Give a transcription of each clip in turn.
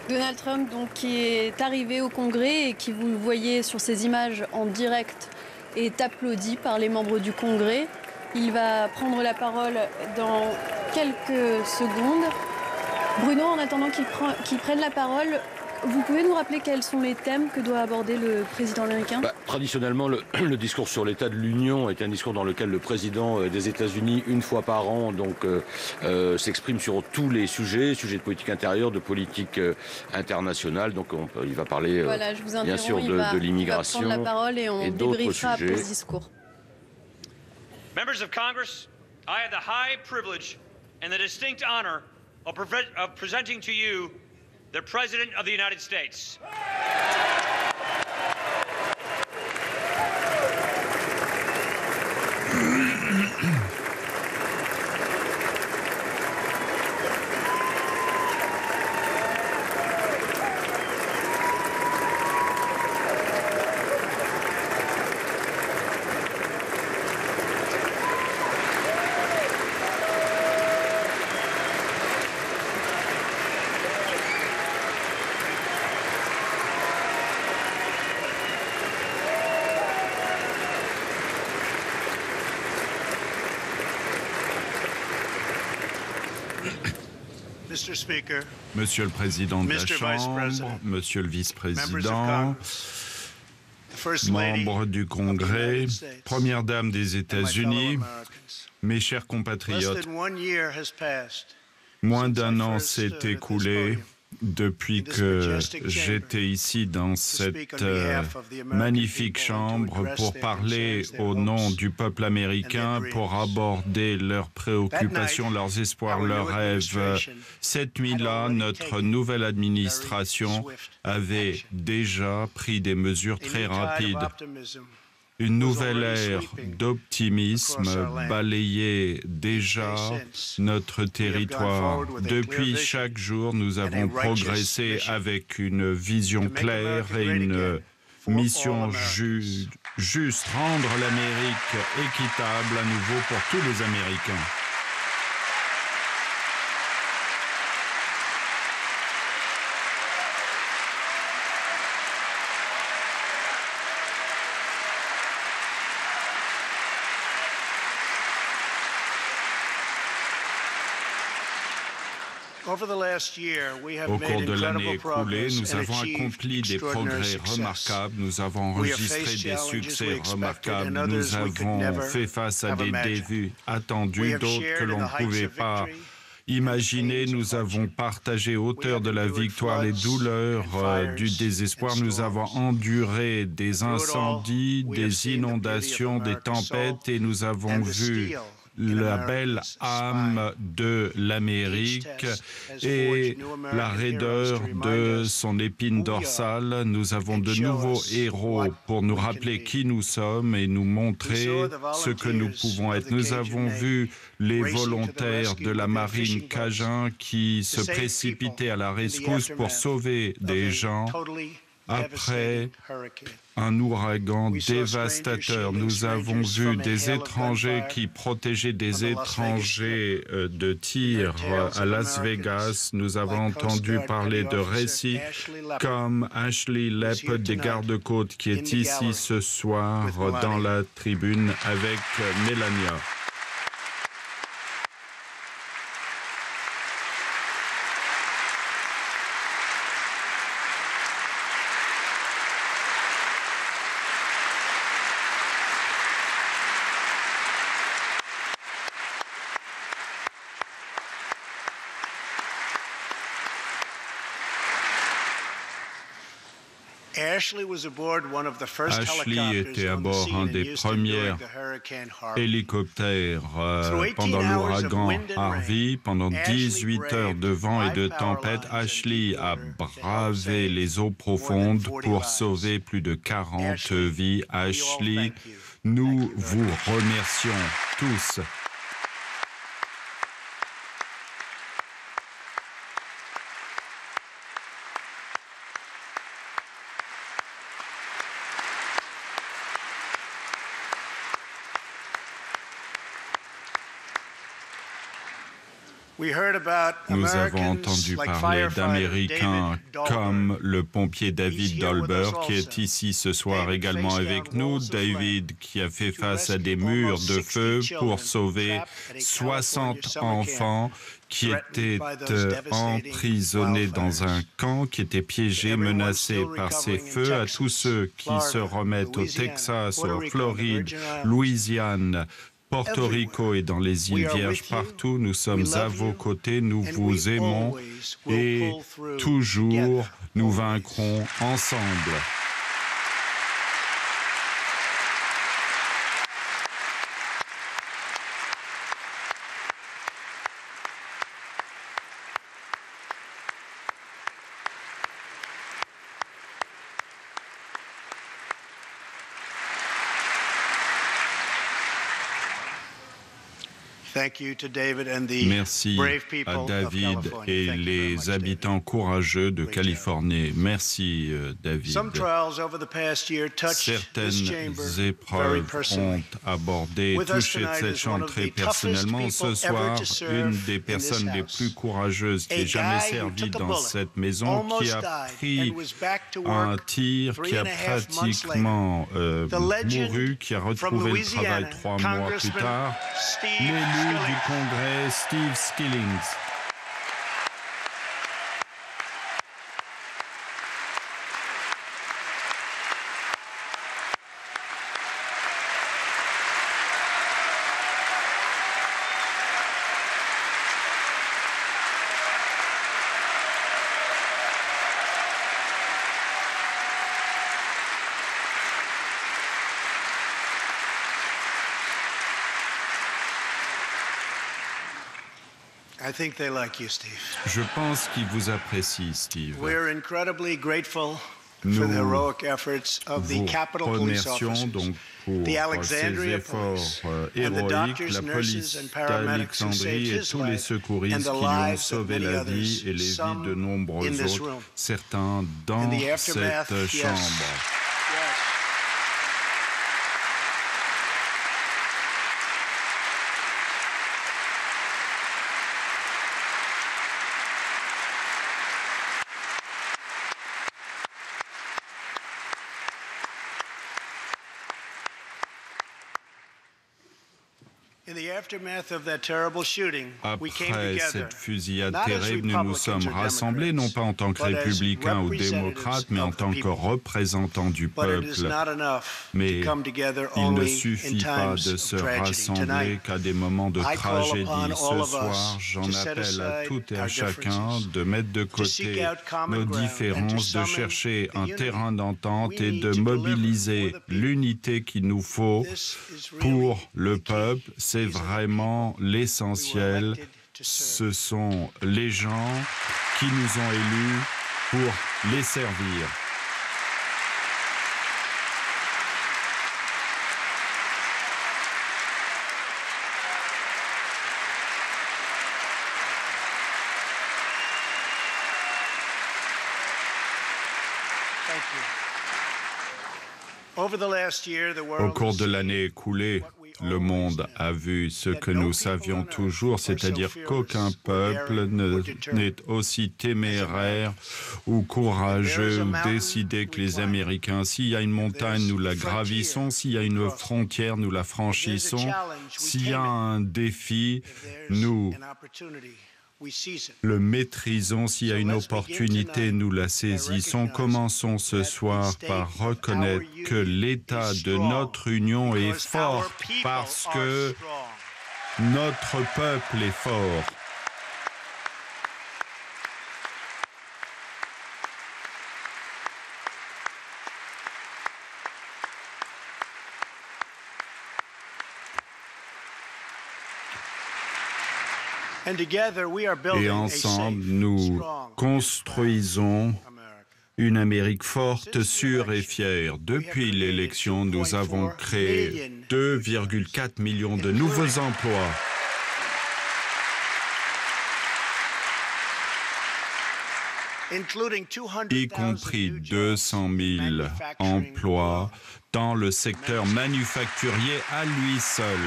Donald Trump, donc, qui est arrivé au Congrès et qui, vous le voyez sur ces images en direct, est applaudi par les membres du Congrès. Il va prendre la parole dans quelques secondes. Bruno, en attendant qu'il prenne la parole, vous pouvez nous rappeler quels sont les thèmes que doit aborder le président américain ? Traditionnellement, le discours sur l'état de l'Union est un discours dans lequel le président des États-Unis, une fois par an, s'exprime sur tous les sujets de politique intérieure, de politique internationale. Donc il va parler bien sûr de l'immigration prendre la parole et d'autres sujets. Après ce discours. Members of Congress, I have the high privilege and the distinct honor of presenting to you the President of the United States. Monsieur le Président de la Chambre, Monsieur le Vice-président, membres du Congrès, Première Dame des États-Unis, mes chers compatriotes, moins d'un an s'est écoulé depuis que j'étais ici dans cette magnifique chambre pour parler au nom du peuple américain, pour aborder leurs préoccupations, leurs espoirs, leurs rêves. Cette nuit-là, notre nouvelle administration avait déjà pris des mesures très rapides. Une nouvelle ère d'optimisme balayait déjà notre territoire. Depuis chaque jour, nous avons progressé avec une vision claire et une mission juste, rendre l'Amérique équitable à nouveau pour tous les Américains. Au cours de l'année écoulée, nous avons accompli des progrès remarquables, nous avons enregistré des succès remarquables, nous avons fait face à des défis attendus, d'autres que l'on ne pouvait pas imaginer. Nous avons partagé hauteur de la victoire les douleurs du désespoir. Nous avons enduré des incendies, des inondations, des tempêtes et nous avons vu la belle âme de l'Amérique et la raideur de son épine dorsale. Nous avons de nouveaux héros pour nous rappeler qui nous sommes et nous montrer ce que nous pouvons être. Nous avons vu les volontaires de la marine Cajun qui se précipitaient à la rescousse pour sauver des gens après un ouragan dévastateur. Nous avons vu des étrangers qui protégeaient des étrangers de tir à Las Vegas. Nous avons entendu parler de récits comme Ashley Lepp des gardes-côtes qui est ici ce soir dans la tribune avec Mélania. Ashley était à bord un des premiers hélicoptères pendant l'ouragan Harvey. Pendant 18 heures de vent et de tempête, Ashley a bravé les eaux profondes pour sauver plus de 40 vies. Ashley, nous vous remercions tous. Nous avons entendu parler d'Américains comme le pompier David Dolber, qui est ici ce soir également avec nous. David, qui a fait face à des murs de feu pour sauver 60 enfants qui étaient emprisonnés dans un camp, qui étaient piégés, menacés par ces feux. À tous ceux qui se remettent au Texas, en Floride, Louisiane, Porto Rico et dans les îles Vierges, partout, nous sommes à vos côtés, nous vous aimons et toujours nous vaincrons ensemble. Merci à David et les habitants courageux de Californie. Merci, David. Certaines épreuves ont abordé, touché cette chambre très personnellement. Ce soir, une des personnes les plus courageuses qui ait jamais servi dans cette maison, qui a pris un tir, qui a pratiquement mouru, qui a retrouvé le travail 3 mois plus tard. L'élu du Congrès, Steve Skillings. Je pense qu'il vous apprécie, Steve. Nous vous remercions donc pour ces efforts héroïques, la police d'Alexandrie et tous les secouristes qui ont sauvé la vie et les vies de nombreux autres, certains dans cette chambre. Après cette fusillade terrible, nous nous sommes rassemblés, non pas en tant que républicains ou démocrates, mais en tant que représentants du peuple. Mais il ne suffit pas de se rassembler qu'à des moments de tragédie. Ce soir, j'en appelle à tout et à chacun de mettre de côté nos différences, de chercher un terrain d'entente et de mobiliser l'unité qu'il nous faut pour le peuple. C'est vraiment l'essentiel. Ce sont les gens qui nous ont élus pour les servir. Au cours de l'année écoulée, le monde a vu ce que nous savions toujours, c'est-à-dire qu'aucun peuple n'est aussi téméraire ou courageux ou décidé que les Américains. S'il y a une montagne, nous la gravissons. S'il y a une frontière, nous la franchissons. S'il y a un défi, nous le maîtrisons. S'il y a une opportunité, nous la saisissons. Commençons ce soir par reconnaître que l'état de notre union est fort parce que notre peuple est fort. Et ensemble, nous construisons une Amérique forte, sûre et fière. Depuis l'élection, nous avons créé 2,4 millions de nouveaux emplois. Y compris 200 000 emplois dans le secteur manufacturier à lui seul.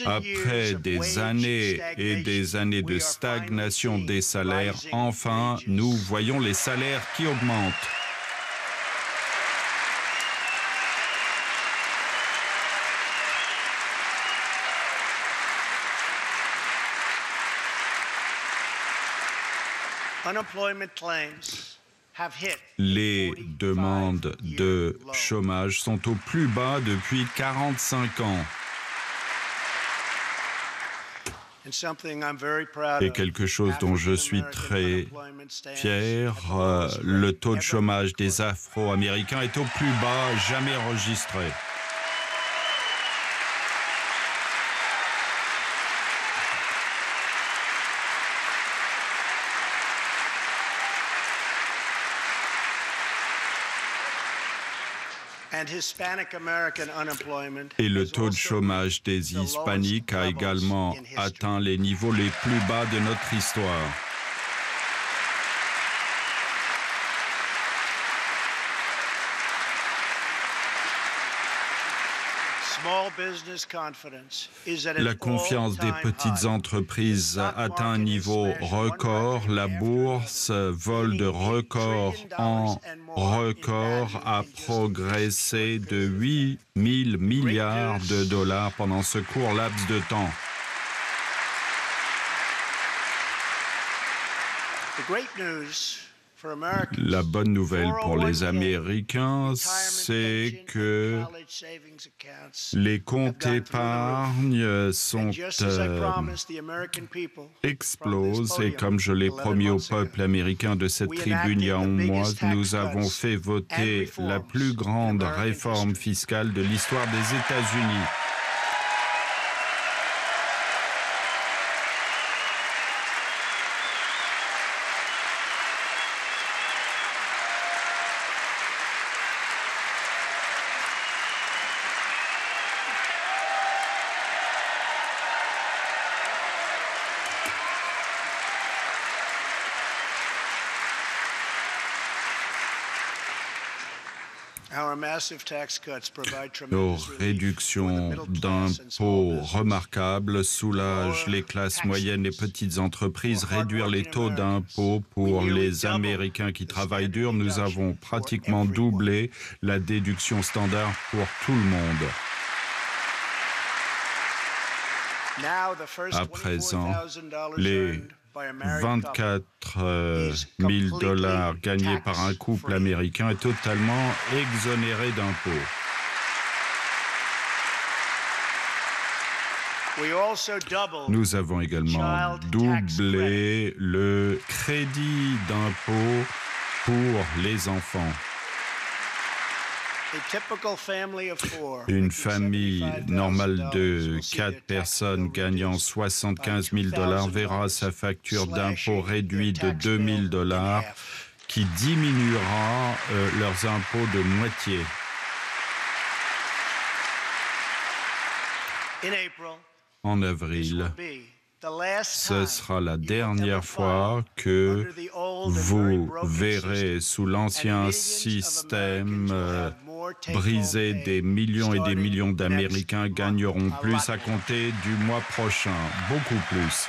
Après des années et des années de stagnation des salaires, enfin, nous voyons les salaires qui augmentent. Les demandes de chômage sont au plus bas depuis 45 ans. Et quelque chose dont je suis très fier, le taux de chômage des Afro-Américains est au plus bas jamais enregistré. Et le taux de chômage des Hispaniques a également atteint les niveaux les plus bas de notre histoire. La confiance des petites entreprises atteint un niveau record. La bourse vole de record en record, a progressé de 8 000 milliards de dollars pendant ce court laps de temps. La bonne nouvelle pour les Américains, c'est que les comptes épargne explosent et comme je l'ai promis au peuple américain de cette tribune il y a 11 mois, nous avons fait voter la plus grande réforme fiscale de l'histoire des États-Unis. Nos réductions d'impôts remarquables soulagent les classes moyennes et petites entreprises. Réduire les taux d'impôts pour les Américains qui travaillent dur, nous avons pratiquement doublé la déduction standard pour tout le monde. À présent, les 24 000 dollars gagnés par un couple américain est totalement exonéré d'impôts. Nous avons également doublé le crédit d'impôt pour les enfants. Une famille normale de 4 personnes gagnant 75 000 dollars verra sa facture d'impôt réduite de 2 000 dollars qui diminuera leurs impôts de moitié. En avril, ce sera la dernière fois que vous verrez sous l'ancien système brisé des millions et des millions d'Américains gagneront plus à compter du mois prochain, beaucoup plus.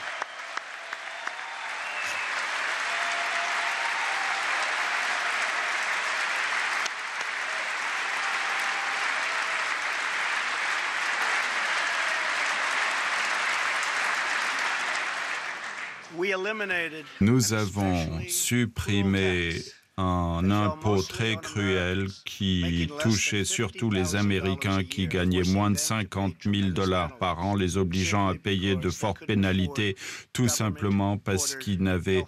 Nous avons supprimé un impôt très cruel qui touchait surtout les Américains qui gagnaient moins de 50 000 dollars par an, les obligeant à payer de fortes pénalités, tout simplement parce qu'ils n'avaient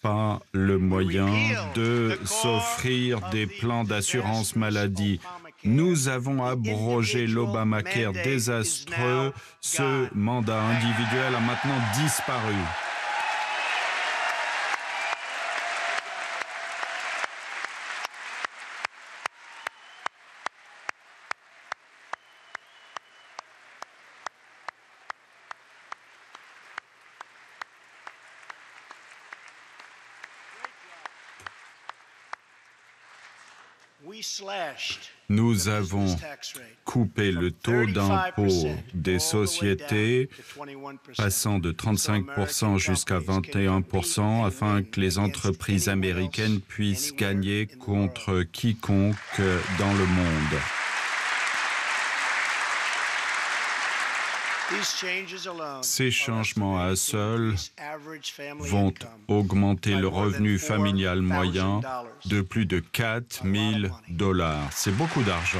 pas le moyen de s'offrir des plans d'assurance maladie. Nous avons abrogé l'Obamacare désastreux. Ce mandat individuel a maintenant disparu. Nous avons coupé le taux d'impôt des sociétés, passant de 35% jusqu'à 21%, afin que les entreprises américaines puissent gagner contre quiconque dans le monde. Ces changements à seuls vont augmenter le revenu familial moyen de plus de 4 000 $. C'est beaucoup d'argent.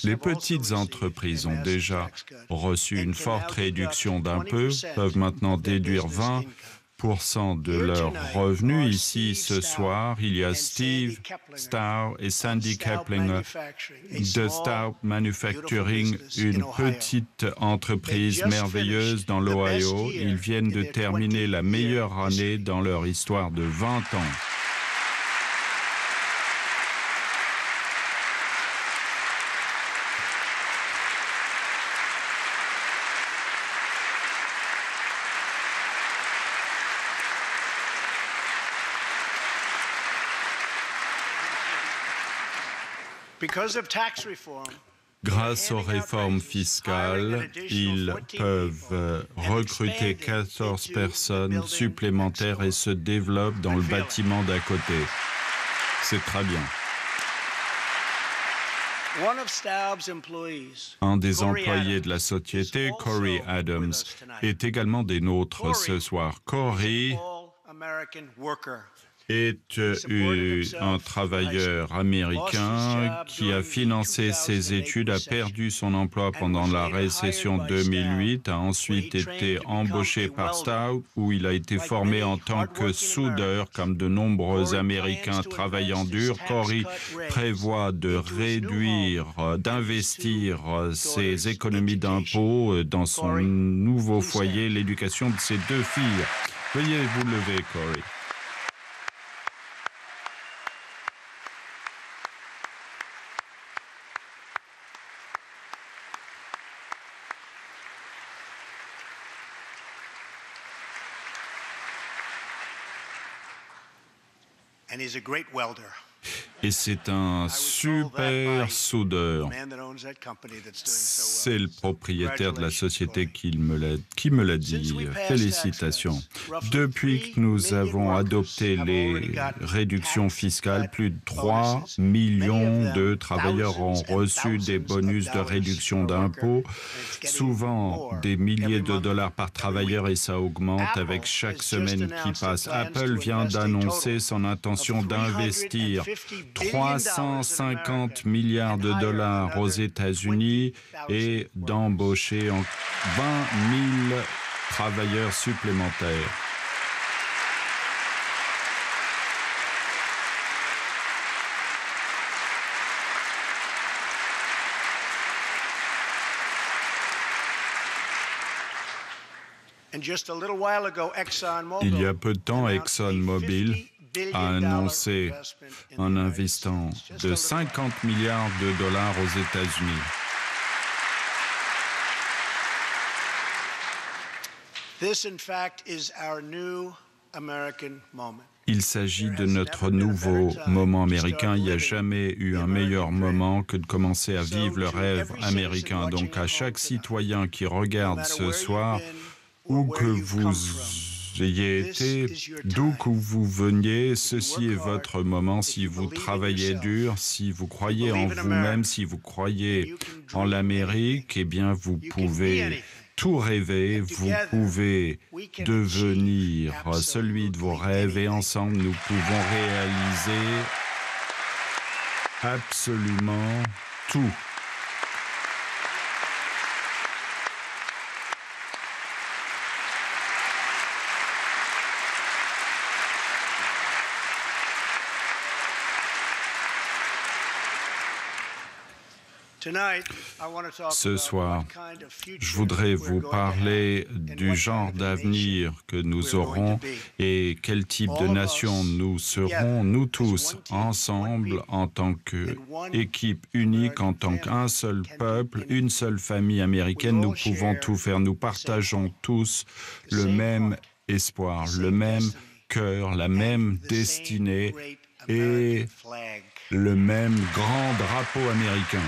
Les petites entreprises ont déjà reçu une forte réduction d'impôts, peuvent maintenant déduire 20% de leurs revenus. Ici, ce soir, il y a Steve Stour et Sandy Keplinger de Stour Manufacturing, une petite entreprise merveilleuse dans l'Ohio. Ils viennent de terminer la meilleure année dans leur histoire de 20 ans. Grâce aux réformes fiscales, ils peuvent recruter 14 personnes supplémentaires et se développent dans le bâtiment d'à côté. C'est très bien. Un des employés de la société, Corey Adams, est également des nôtres ce soir. Corey est un travailleur américain qui a financé ses études, a perdu son emploi pendant la récession 2008, a ensuite été embauché par Stour, où il a été formé en tant que soudeur, comme de nombreux Américains travaillant dur. Corey prévoit de réduire, d'investir ses économies d'impôts dans son nouveau foyer, l'éducation de ses 2 filles. Veuillez vous lever, Corey. Et c'est un super soudeur. C'est le propriétaire de la société qui me l'a dit. Félicitations. Depuis que nous avons adopté les réductions fiscales, plus de 3 millions de travailleurs ont reçu des bonus de réduction d'impôts, souvent des milliers de dollars par travailleur, et ça augmente avec chaque semaine qui passe. Apple vient d'annoncer son intention d'investir 350 milliards de dollars aux États-Unis et d'embaucher 20 000 travailleurs supplémentaires. Il y a peu de temps, ExxonMobil a annoncé un investissement de 50 milliards de dollars aux États-Unis. Il s'agit de notre nouveau moment américain. Il n'y a jamais eu un meilleur moment que de commencer à vivre le rêve américain. Donc à chaque citoyen qui regarde ce soir, où que vous ayez été, d'où que vous veniez, ceci est votre moment. Si vous travaillez dur, si vous croyez en vous-même, si vous croyez en l'Amérique, eh bien vous pouvez tout rêver, vous pouvez devenir celui de vos rêves, et ensemble nous pouvons réaliser absolument tout. Ce soir, je voudrais vous parler du genre d'avenir que nous aurons et quel type de nation nous serons, nous tous, ensemble, en tant qu'équipe unique, en tant qu'un seul peuple, une seule famille américaine. Nous pouvons tout faire. Nous partageons tous le même espoir, le même cœur, la même destinée et le même grand drapeau américain.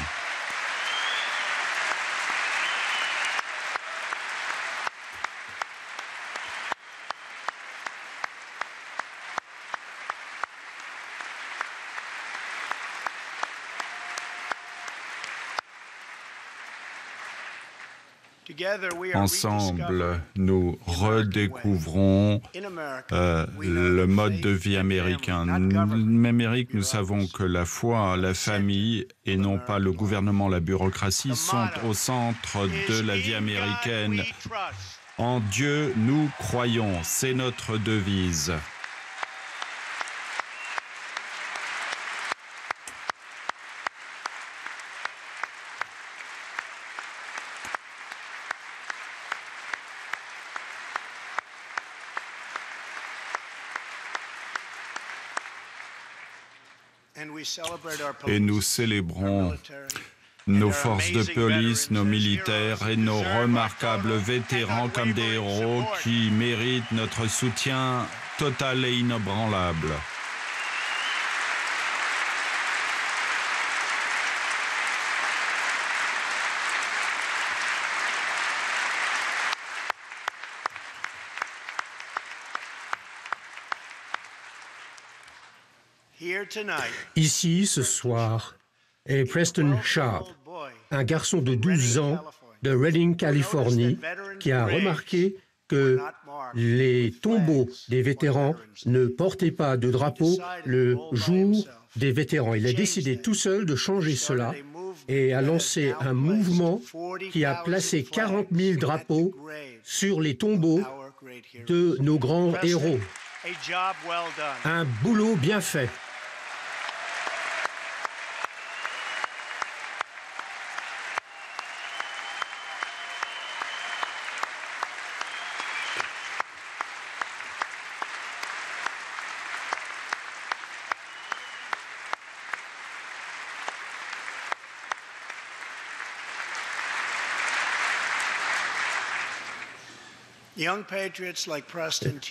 Ensemble, nous redécouvrons le mode de vie américain. En Amérique, nous savons que la foi, la famille et non pas le gouvernement, la bureaucratie sont au centre de la vie américaine. En Dieu, nous croyons, c'est notre devise. Et nous célébrons nos forces de police, nos militaires et nos remarquables vétérans comme des héros qui méritent notre soutien total et inébranlable. Ici, ce soir, est Preston Sharp, un garçon de 12 ans de Redding, Californie, qui a remarqué que les tombeaux des vétérans ne portaient pas de drapeau le jour des vétérans. Il a décidé tout seul de changer cela et a lancé un mouvement qui a placé 40 000 drapeaux sur les tombeaux de nos grands héros. Un boulot bien fait.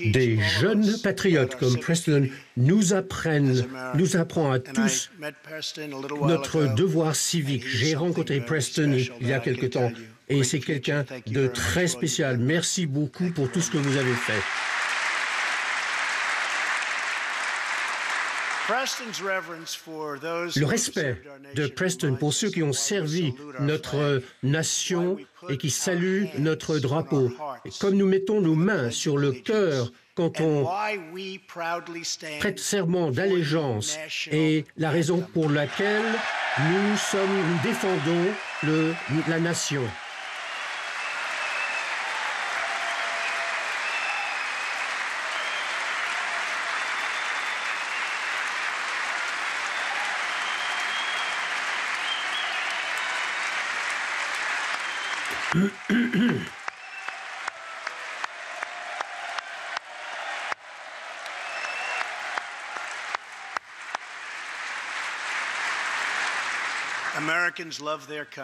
Des jeunes patriotes comme Preston nous apprend à tous notre devoir civique. J'ai rencontré Preston il y a quelque temps et c'est quelqu'un de très spécial. Merci beaucoup pour tout ce que vous avez fait. Le respect de Preston pour ceux qui ont servi notre nation et qui saluent notre drapeau. Et comme nous mettons nos mains sur le cœur quand on prête serment d'allégeance et la raison pour laquelle nous défendons la nation.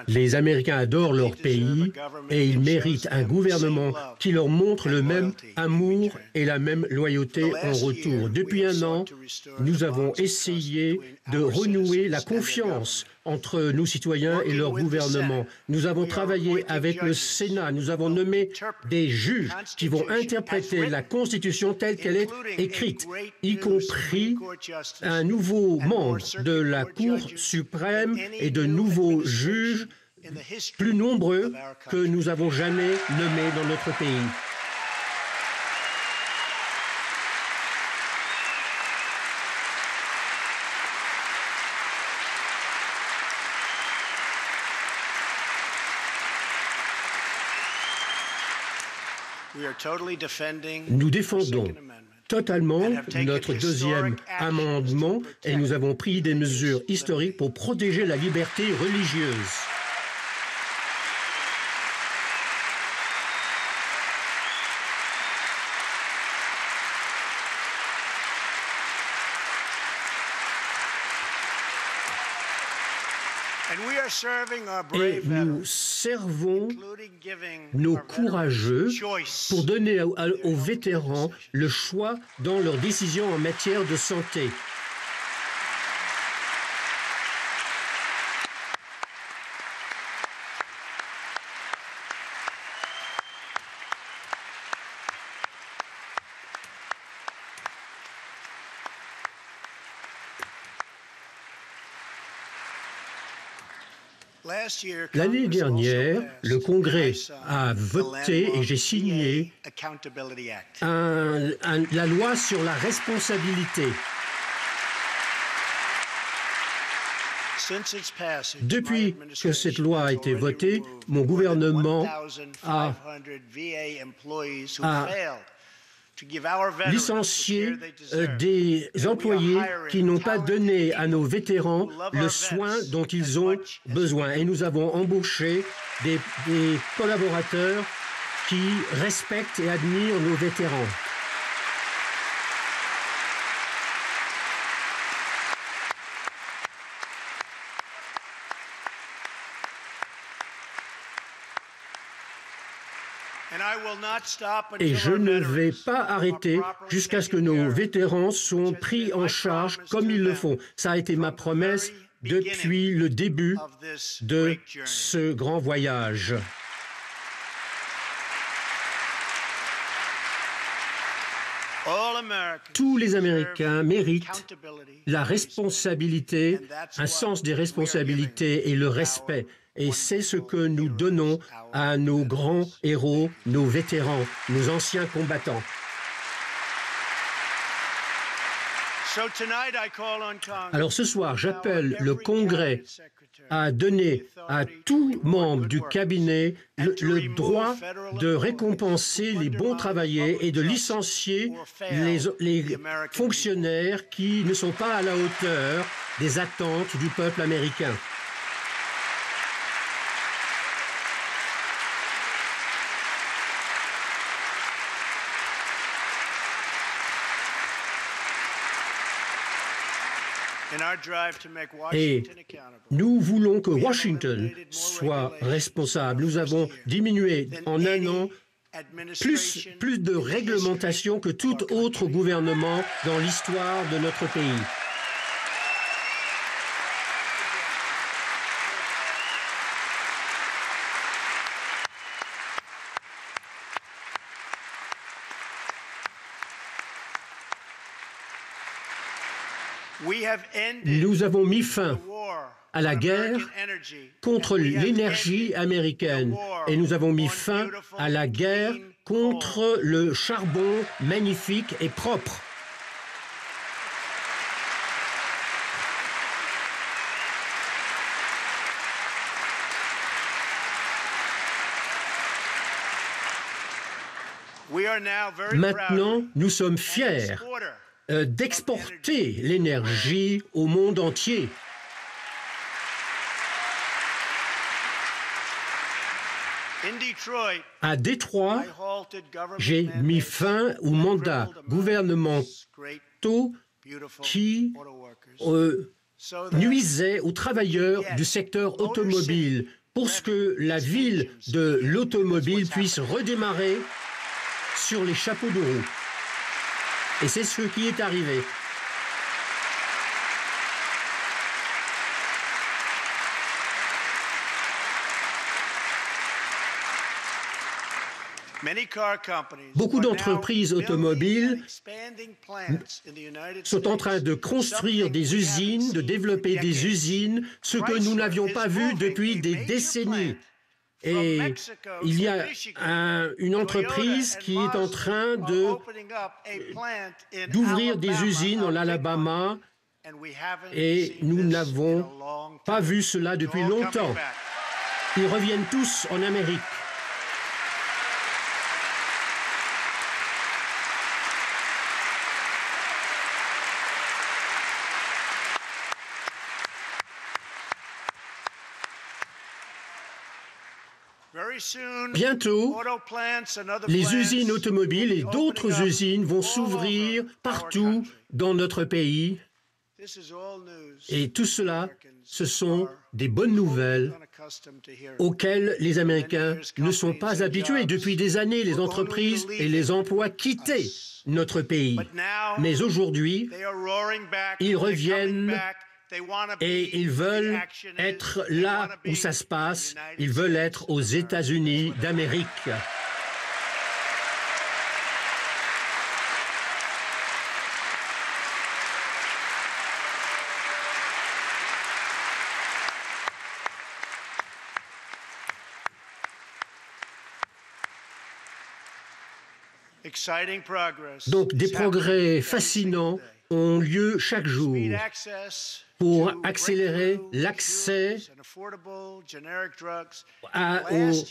Les Américains adorent leur pays et ils méritent un gouvernement qui leur montre le même amour et la même loyauté en retour. Depuis un an, nous avons essayé de renouer la confiance entre nos citoyens et leur gouvernement. Nous avons travaillé avec le Sénat, nous avons nommé des juges qui vont interpréter la Constitution telle qu'elle est écrite, y compris un nouveau membre de la Cour suprême et de nouveaux juges plus nombreux que nous avons jamais nommés dans notre pays. Nous défendons totalement notre deuxième amendement et nous avons pris des mesures historiques pour protéger la liberté religieuse. Et nous servons nos courageux pour donner aux vétérans le choix dans leurs décisions en matière de santé. L'année dernière, le Congrès a voté et j'ai signé la loi sur la responsabilité. Depuis que cette loi a été votée, mon gouvernement a licencié des employés qui n'ont pas donné à nos vétérans le soin dont ils ont besoin. Et nous avons embauché des collaborateurs qui respectent et admirent nos vétérans. Et je ne vais pas arrêter jusqu'à ce que nos vétérans soient pris en charge comme ils le font. Ça a été ma promesse depuis le début de ce grand voyage. Tous les Américains méritent la responsabilité, un sens des responsabilités et le respect. Et c'est ce que nous donnons à nos grands héros, nos vétérans, nos anciens combattants. Alors ce soir, j'appelle le Congrès à donner à tout membre du cabinet le droit de récompenser les bons travailleurs et de licencier les fonctionnaires qui ne sont pas à la hauteur des attentes du peuple américain. Et nous voulons que Washington soit responsable. Nous avons diminué en un an plus de réglementation que tout autre gouvernement dans l'histoire de notre pays. Nous avons mis fin à la guerre contre l'énergie américaine et nous avons mis fin à la guerre contre le charbon magnifique et propre. Maintenant, nous sommes fiers d'exporter l'énergie au monde entier. À Détroit, j'ai mis fin aux mandats gouvernementaux qui nuisaient aux travailleurs du secteur automobile pour que la ville de l'automobile puisse redémarrer sur les chapeaux de roue. Et c'est ce qui est arrivé. Beaucoup d'entreprises automobiles sont en train de construire des usines, de développer des usines, ce que nous n'avions pas vu depuis des décennies. Et il y a une entreprise qui est en train d'ouvrir des usines en Alabama et nous n'avons pas vu cela depuis longtemps. Ils reviennent tous en Amérique. Bientôt, les usines automobiles et d'autres usines vont s'ouvrir partout dans notre pays. Et tout cela, ce sont des bonnes nouvelles auxquelles les Américains ne sont pas habitués. Depuis des années, les entreprises et les emplois quittaient notre pays. Mais aujourd'hui, ils reviennent et ils veulent être là où ça se passe. Ils veulent être aux États-Unis d'Amérique. Donc des progrès fascinants ont lieu chaque jour pour accélérer l'accès aux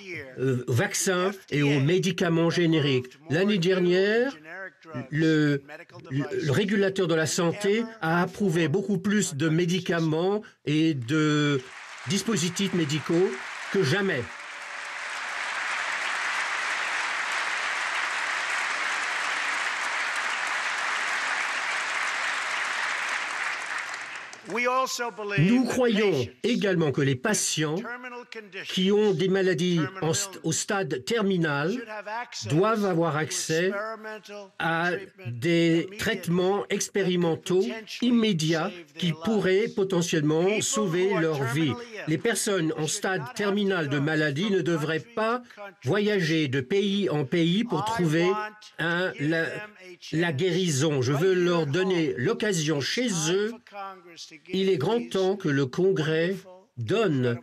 vaccins et aux médicaments génériques. L'année dernière, le régulateur de la santé a approuvé beaucoup plus de médicaments et de dispositifs médicaux que jamais. Nous croyons également que les patients qui ont des maladies au stade terminal doivent avoir accès à des traitements expérimentaux immédiats qui pourraient potentiellement sauver leur vie. Les personnes en stade terminal de maladie ne devraient pas voyager de pays en pays pour trouver la guérison. Je veux leur donner l'occasion chez eux. Il est grand temps que le Congrès donne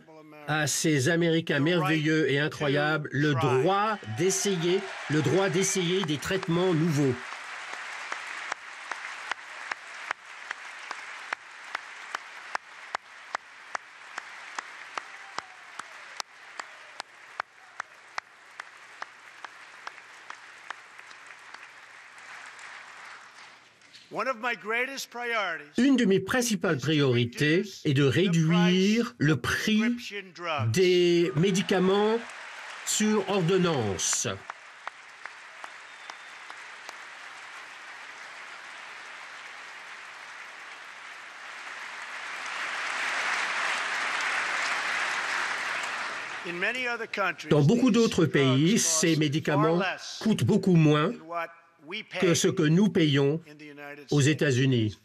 à ces Américains merveilleux et incroyables le droit d'essayer des traitements nouveaux. Une de mes principales priorités est de réduire le prix des médicaments sur ordonnance. Dans beaucoup d'autres pays, ces médicaments coûtent beaucoup moins que ce que nous payons aux États-Unis.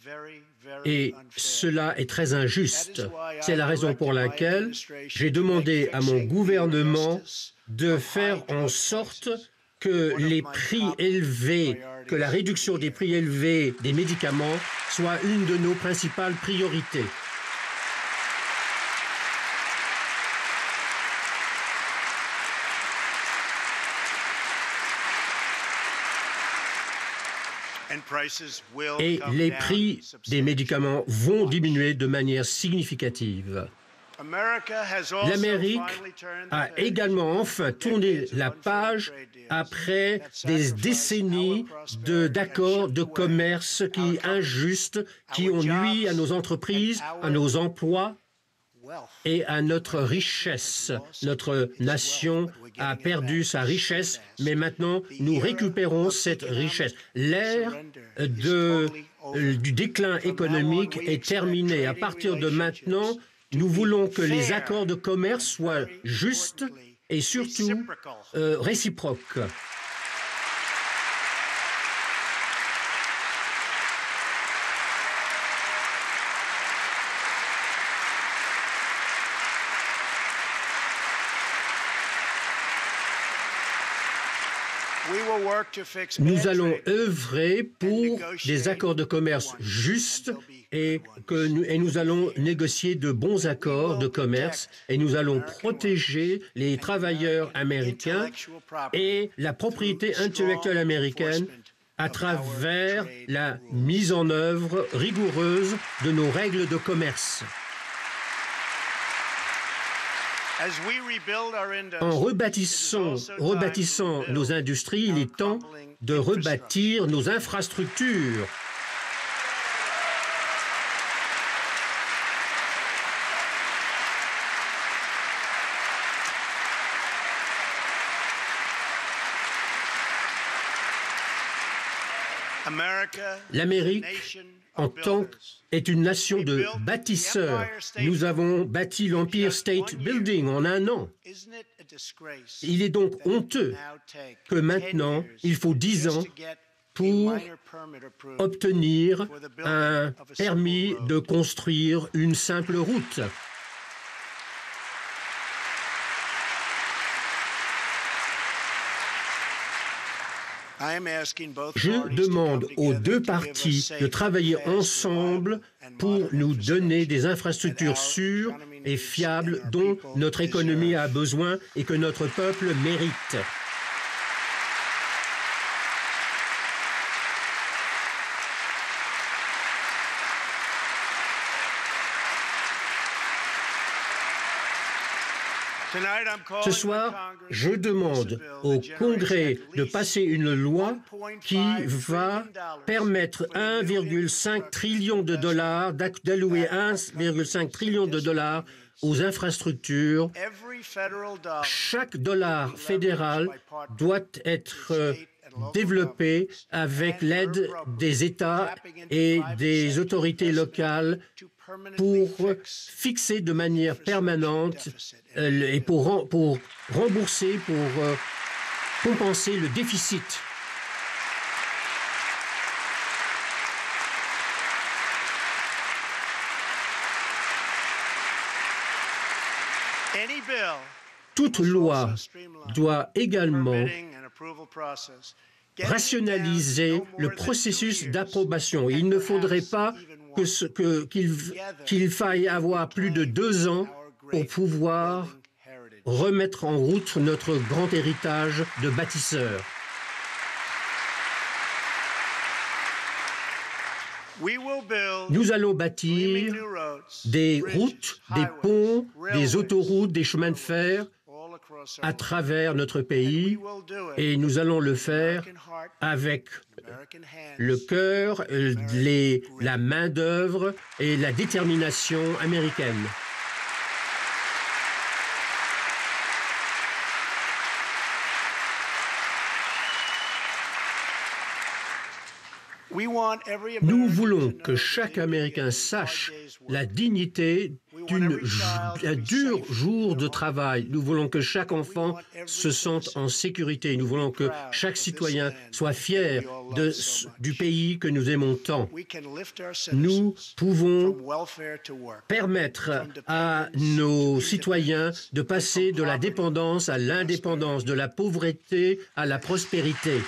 Et cela est très injuste. C'est la raison pour laquelle j'ai demandé à mon gouvernement de faire en sorte que les prix élevés, que la réduction des prix élevés des médicaments soit une de nos principales priorités. Et les prix des médicaments vont diminuer de manière significative. L'Amérique a également enfin tourné la page après des décennies d'accords de commerce injustes qui ont nui à nos entreprises, à nos emplois et à notre richesse. Notre nation a perdu sa richesse, mais maintenant nous récupérons cette richesse. L'ère du déclin économique est terminée. À partir de maintenant, nous voulons que les accords de commerce soient justes et surtout réciproques. Nous allons œuvrer pour des accords de commerce justes et nous allons négocier de bons accords de commerce et nous allons protéger les travailleurs américains et la propriété intellectuelle américaine à travers la mise en œuvre rigoureuse de nos règles de commerce. En rebâtissant nos industries, il est temps de rebâtir nos infrastructures. L'Amérique, est une nation de bâtisseurs. Nous avons bâti l'Empire State Building en un an. Il est donc honteux que maintenant, il faut 10 ans pour obtenir un permis de construire une simple route. Je demande aux deux parties de travailler ensemble pour nous donner des infrastructures sûres et fiables dont notre économie a besoin et que notre peuple mérite. Ce soir, je demande au Congrès de passer une loi qui va permettre 1,5 trillion de dollars, d'allouer 1,5 trillion de dollars aux infrastructures. Chaque dollar fédéral doit être développé avec l'aide des États et des autorités locales pour fixer de manière permanente et pour rembourser, pour compenser le déficit. Toute loi doit également rationaliser le processus d'approbation. Il ne faudrait pas qu'il faille avoir plus de 2 ans pour pouvoir remettre en route notre grand héritage de bâtisseurs. Nous allons bâtir des routes, des ponts, des autoroutes, des chemins de fer à travers notre pays et nous allons le faire avec le cœur, la main-d'œuvre et la détermination américaine. Nous voulons que chaque Américain sache la dignité d'un dur jour de travail. Nous voulons que chaque enfant se sente en sécurité. Nous voulons que chaque citoyen soit fier du pays que nous aimons tant. Nous pouvons permettre à nos citoyens de passer de la dépendance à l'indépendance, de la pauvreté à la prospérité.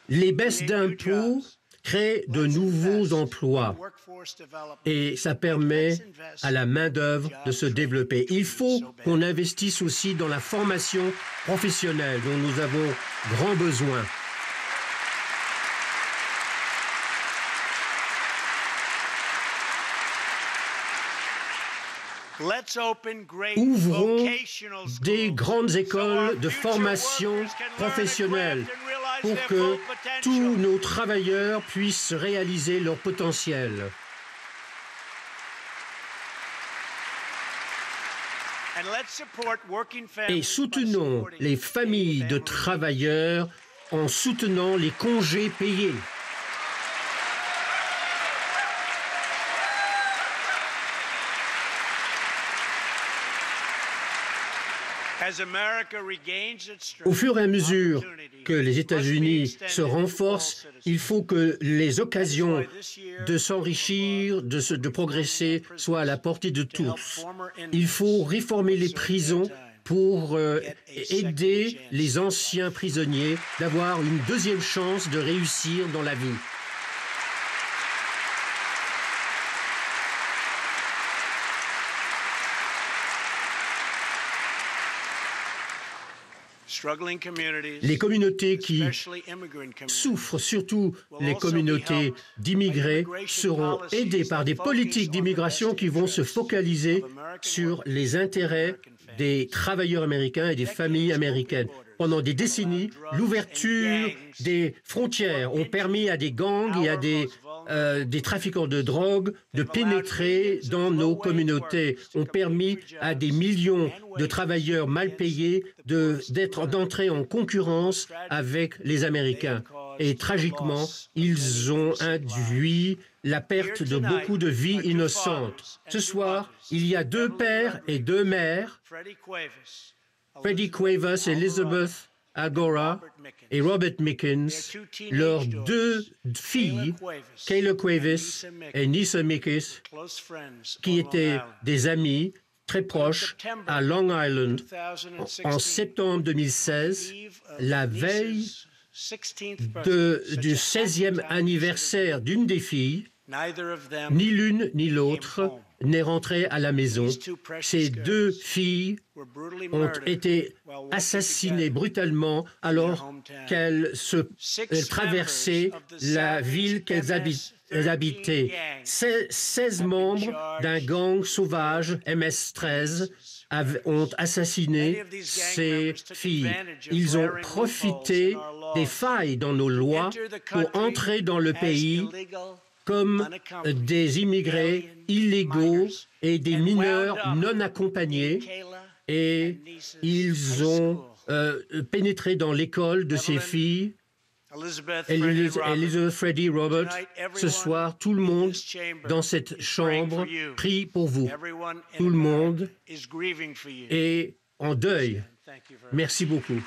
Les baisses d'impôts créent de nouveaux emplois et ça permet à la main-d'œuvre de se développer. Il faut qu'on investisse aussi dans la formation professionnelle dont nous avons grand besoin. Ouvrons des grandes écoles de formation professionnelle pour que tous nos travailleurs puissent réaliser leur potentiel. Et soutenons les familles de travailleurs en soutenant les congés payés. Au fur et à mesure que les États-Unis se renforcent, il faut que les occasions de s'enrichir, de progresser, soient à la portée de tous. Il faut réformer les prisons pour aider les anciens prisonniers d'avoir une deuxième chance de réussir dans la vie. Les communautés qui souffrent, surtout les communautés d'immigrés, seront aidées par des politiques d'immigration qui vont se focaliser sur les intérêts des travailleurs américains et des familles américaines. Pendant des décennies, l'ouverture des frontières ont permis à des gangs et à des trafiquants de drogue de pénétrer dans nos communautés, ont permis à des millions de travailleurs mal payés d'entrer en concurrence avec les Américains. Et tragiquement, ils ont induit la perte de beaucoup de vies innocentes. Ce soir, il y a 2 pères et 2 mères, Freddie Cuevas et Elizabeth Agora et Robert Mickens, leurs 2 filles, Kayla Cuevas et Nisa Mickens, qui étaient des amis très proches à Long Island. En septembre 2016, la veille du 16e anniversaire d'une des filles, ni l'une ni l'autre n'est rentrée à la maison. Ces 2 filles ont été assassinées brutalement alors qu'elles traversaient la ville qu'elles habitaient. 16 membres d'un gang sauvage, MS-13, ont assassiné ces filles. Ils ont profité des failles dans nos lois pour entrer dans le pays comme des immigrés illégaux et des mineurs non accompagnés, et ils ont pénétré dans l'école de ces filles. Elizabeth, Freddie, Robert, ce soir, tout le monde dans cette chambre prie pour vous. Tout le monde est en deuil. Merci beaucoup.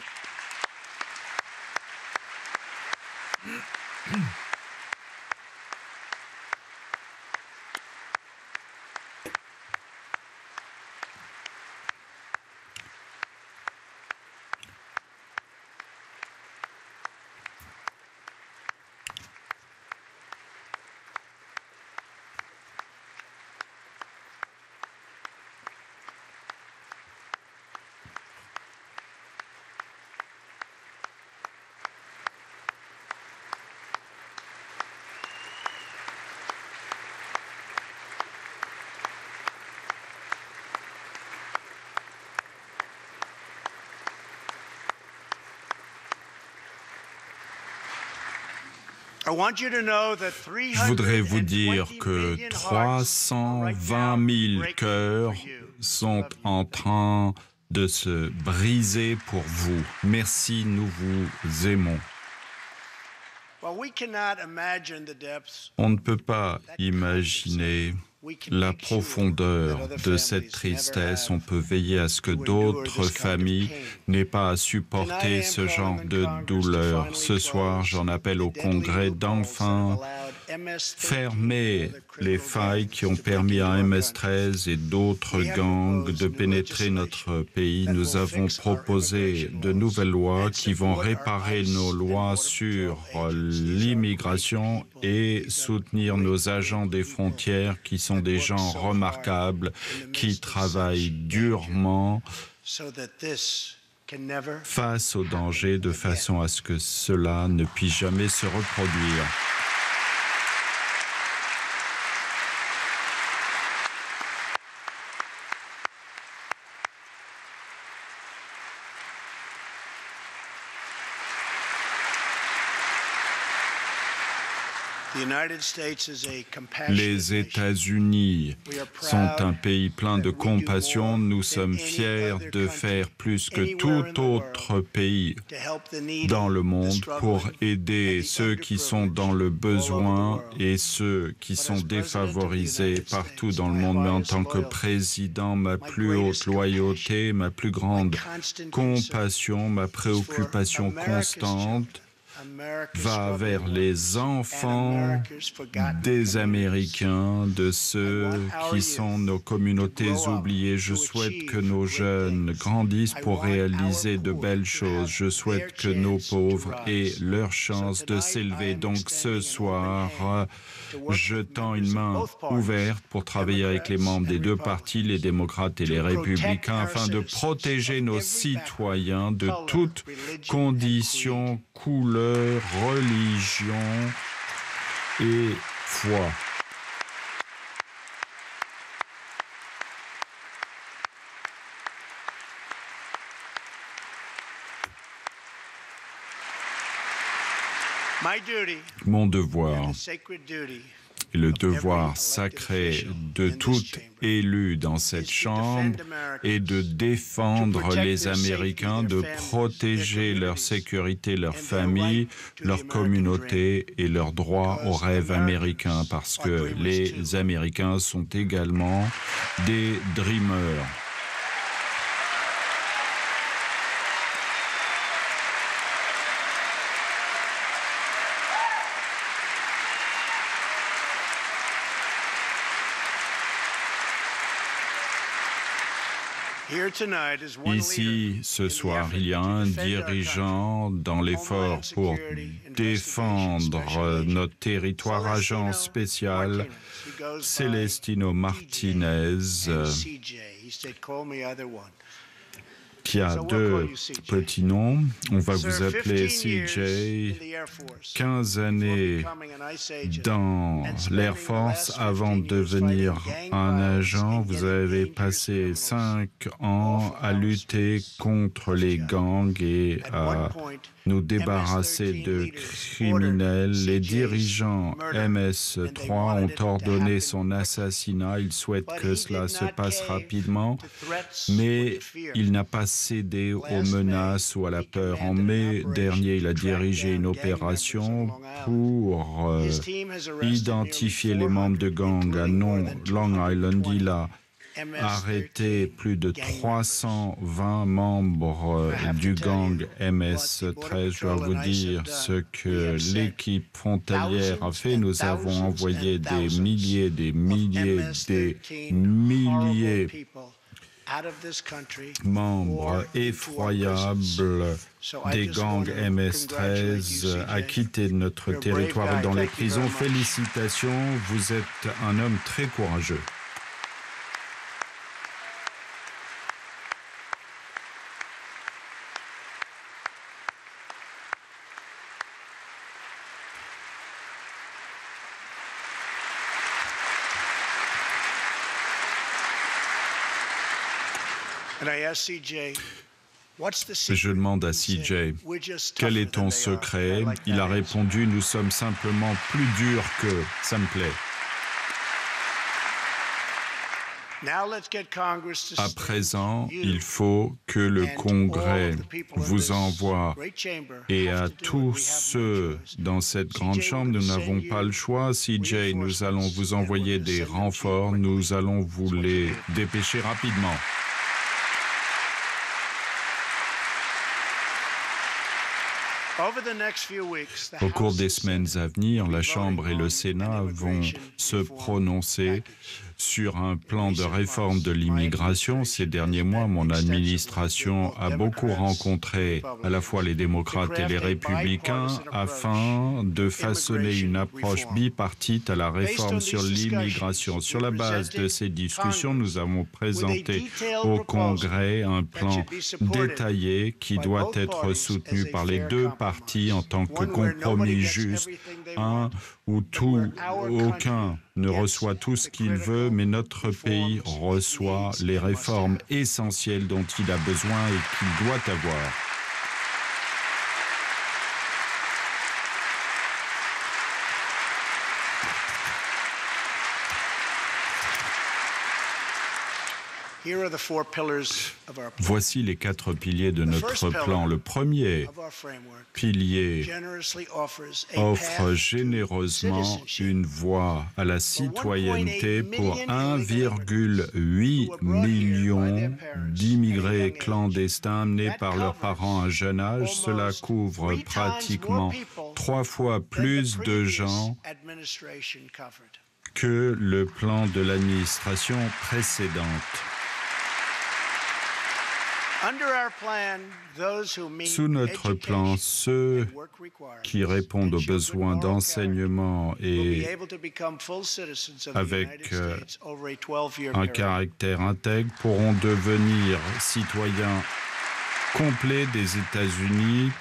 Je voudrais vous dire que 320 000 cœurs sont en train de se briser pour vous. Merci, nous vous aimons. On ne peut pas imaginer la profondeur de cette tristesse. On peut veiller à ce que d'autres familles n'aient pas à supporter ce genre de douleur. Ce soir, j'en appelle au Congrès d'enfin fermer les failles qui ont permis à MS-13 et d'autres gangs de pénétrer notre pays. Nous avons proposé de nouvelles lois qui vont réparer nos lois sur l'immigration et soutenir nos agents des frontières qui sont des gens remarquables, qui travaillent durement face aux dangers de façon à ce que cela ne puisse jamais se reproduire. Les États-Unis sont un pays plein de compassion. Nous sommes fiers de faire plus que tout autre pays dans le monde pour aider ceux qui sont dans le besoin et ceux qui sont défavorisés partout dans le monde. Mais en tant que président, ma plus haute loyauté, ma plus grande compassion, ma préoccupation constante va vers les enfants des Américains, de ceux qui sont nos communautés oubliées. Je souhaite que nos jeunes grandissent pour réaliser de belles choses. Je souhaite que nos pauvres aient leur chance de s'élever. Donc ce soir, je tends une main ouverte pour travailler avec les membres des deux partis, les démocrates et les républicains, afin de protéger nos citoyens de toutes conditions, couleurs, religion et foi. Mon devoir et le devoir sacré de tout élu dans cette Chambre est de défendre les Américains, de protéger leur sécurité, leur famille, leur communauté et leur droit au rêve américain, parce que les Américains sont également des dreamers. Ici, ce soir, il y a un dirigeant dans l'effort pour défendre notre territoire, agent spécial, Celestino Martinez, qui a deux petits noms. On va vous appeler CJ. 15 années dans l'Air Force avant de devenir un agent. Vous avez passé 5 ans à lutter contre les gangs et à nous débarrasser de criminels. Les dirigeants MS-3 ont ordonné son assassinat. Ils souhaitent que cela se passe rapidement, mais il n'a pas cédé aux menaces ou à la peur. En mai dernier, il a dirigé une opération pour identifier les membres de gangs à Long Island. Il a arrêté plus de 320 membres du gang MS-13. Je dois vous dire ce que l'équipe frontalière a fait. Nous avons envoyé des milliers membres effroyables des gangs MS-13 à quitter notre territoire et dans les prisons. Félicitations, vous êtes un homme très courageux. Je demande à CJ, quel est ton secret? Il a répondu, nous sommes simplement plus durs qu'eux. Ça me plaît. À présent, il faut que le Congrès vous envoie, et à tous ceux dans cette grande chambre, nous n'avons pas le choix. CJ, nous allons vous envoyer des renforts, nous allons vous les dépêcher rapidement. Au cours des semaines à venir, la Chambre et le Sénat vont se prononcer sur un plan de réforme de l'immigration. Ces derniers mois, mon administration a beaucoup rencontré à la fois les démocrates et les républicains afin de façonner une approche bipartite à la réforme sur l'immigration. Sur la base de ces discussions, nous avons présenté au Congrès un plan détaillé qui doit être soutenu par les deux partis en tant que compromis juste, un où aucun ne reçoit tout ce qu'il veut, mais notre pays reçoit les réformes essentielles dont il a besoin et qu'il doit avoir. Voici les 4 piliers de notre plan. Le premier pilier offre généreusement une voie à la citoyenneté pour 1,8 million d'immigrés clandestins amenés par leurs parents à un jeune âge. Cela couvre pratiquement 3 fois plus de gens que le plan de l'administration précédente. Sous notre plan, ceux qui répondent aux besoins d'enseignement et avec un caractère intègre pourront devenir citoyens complets des États-Unis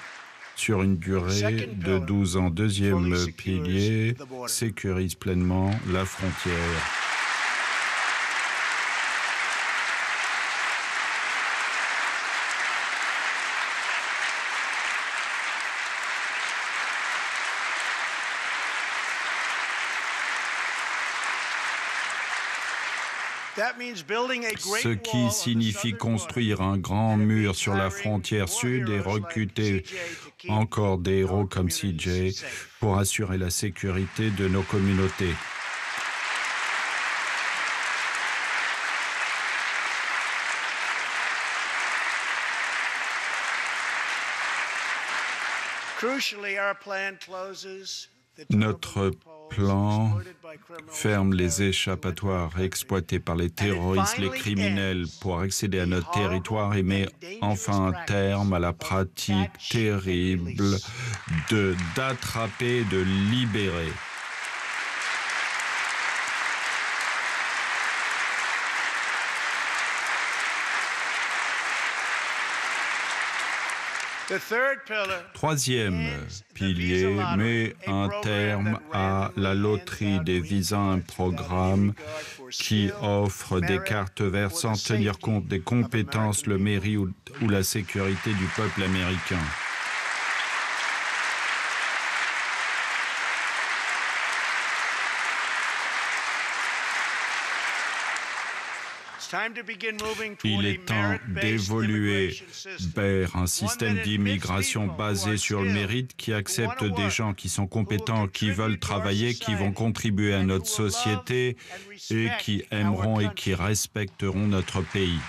sur une durée de 12 ans. Deuxième pilier, sécurise pleinement la frontière. Ce qui signifie construire un grand mur sur la frontière sud et recruter encore des héros comme CJ pour assurer la sécurité de nos communautés. Notre plan ferme les échappatoires exploités par les terroristes, les criminels pour accéder à notre territoire et met enfin un terme à la pratique terrible d'attraper et de libérer. Troisième pilier met un terme à la loterie des visas, un programme qui offre des cartes vertes sans tenir compte des compétences, le mérite ou la sécurité du peuple américain. Il est temps d'évoluer vers un système d'immigration basé sur le mérite qui accepte des gens qui sont compétents, qui veulent travailler, qui vont contribuer à notre société et qui aimeront et qui respecteront notre pays.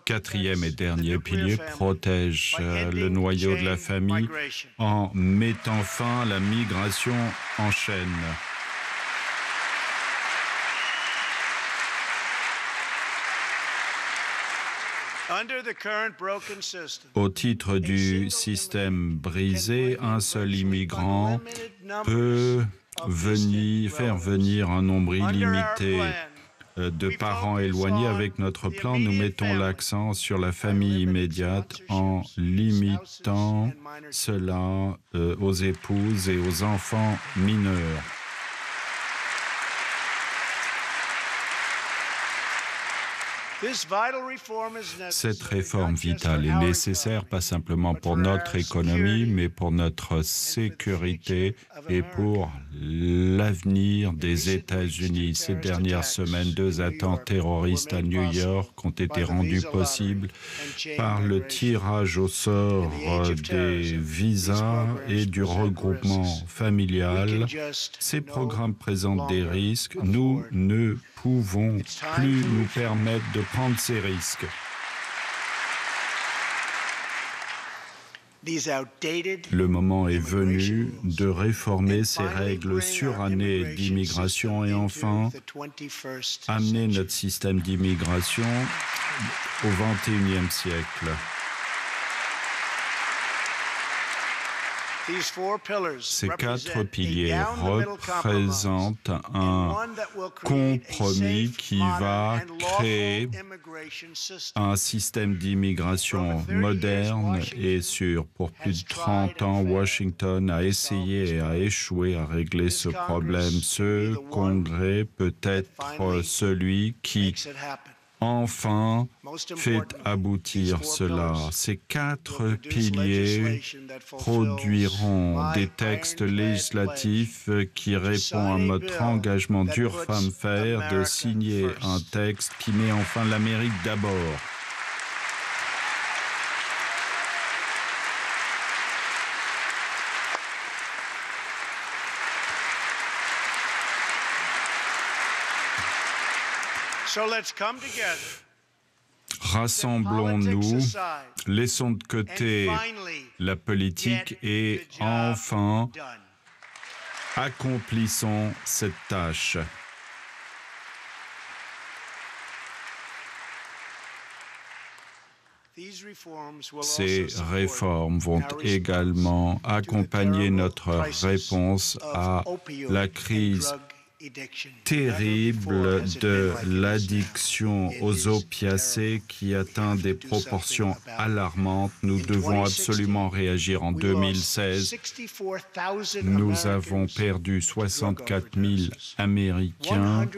Quatrième et dernier pilier protège le noyau de la famille en mettant fin à la migration en chaîne. Au titre du système brisé, un seul immigrant peut faire venir un nombre illimité de parents éloignés. Avec notre plan, nous mettons l'accent sur la famille immédiate en limitant cela aux épouses et aux enfants mineurs. Cette réforme vitale est nécessaire, pas simplement pour notre économie, mais pour notre sécurité et pour l'avenir des États-Unis. Ces dernières semaines, 2 attentats terroristes à New York ont été rendus possibles par le tirage au sort des visas et du regroupement familial. Ces programmes présentent des risques. Nous ne pouvons plus nous permettre de prendre ces risques. Le moment est venu de réformer ces règles surannées d'immigration et enfin amener notre système d'immigration au XXIe siècle. Ces 4 piliers représentent un compromis qui va créer un système d'immigration moderne et sûr. Pour plus de 30 ans, Washington a essayé et a échoué à régler ce problème. Ce Congrès peut être celui qui enfin fait aboutir cela. Ces 4 piliers produiront des textes législatifs qui répondent à notre engagement dur femme fer de signer un texte qui met enfin l'Amérique d'abord. Rassemblons-nous, laissons de côté la politique et enfin accomplissons cette tâche. Ces réformes vont également accompagner notre réponse à la crise terrible de l'addiction aux opiacés qui atteint des proportions alarmantes. Nous devons absolument réagir. En 2016, nous avons perdu 64 000 Américains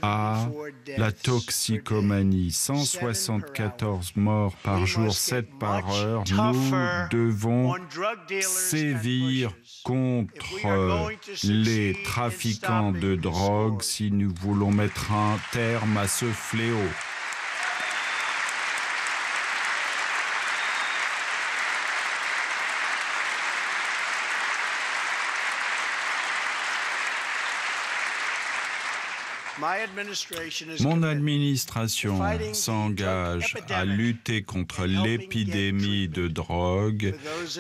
à la toxicomanie, 174 morts par jour, 7 par heure. Nous devons sévir contre les trafiquants de drogue si nous voulons mettre un terme à ce fléau. Mon administration s'engage à lutter contre l'épidémie de drogue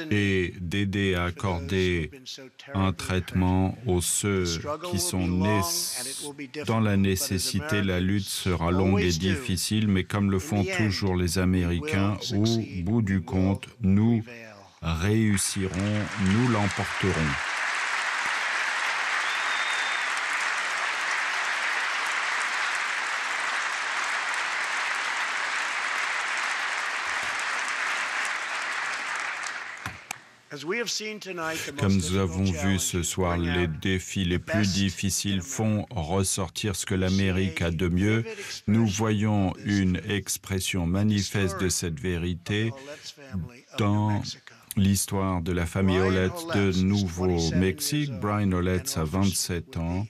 et d'aider à accorder un traitement aux ceux qui sont dans la nécessité. La lutte sera longue et difficile, mais comme le font toujours les Américains, au bout du compte, nous réussirons, nous l'emporterons. Comme nous avons vu ce soir, les défis les plus difficiles font ressortir ce que l'Amérique a de mieux. Nous voyons une expression manifeste de cette vérité dans l'histoire de la famille Oletz de Nouveau-Mexique. Brian Oletz a 27 ans,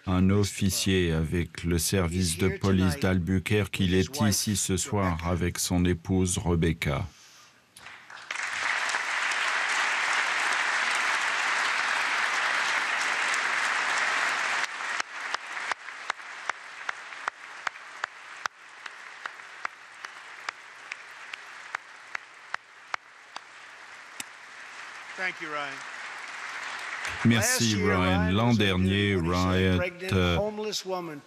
un officier avec le service de police d'Albuquerque. Il est ici ce soir avec son épouse Rebecca. Merci, Ryan. L'an dernier, Ryan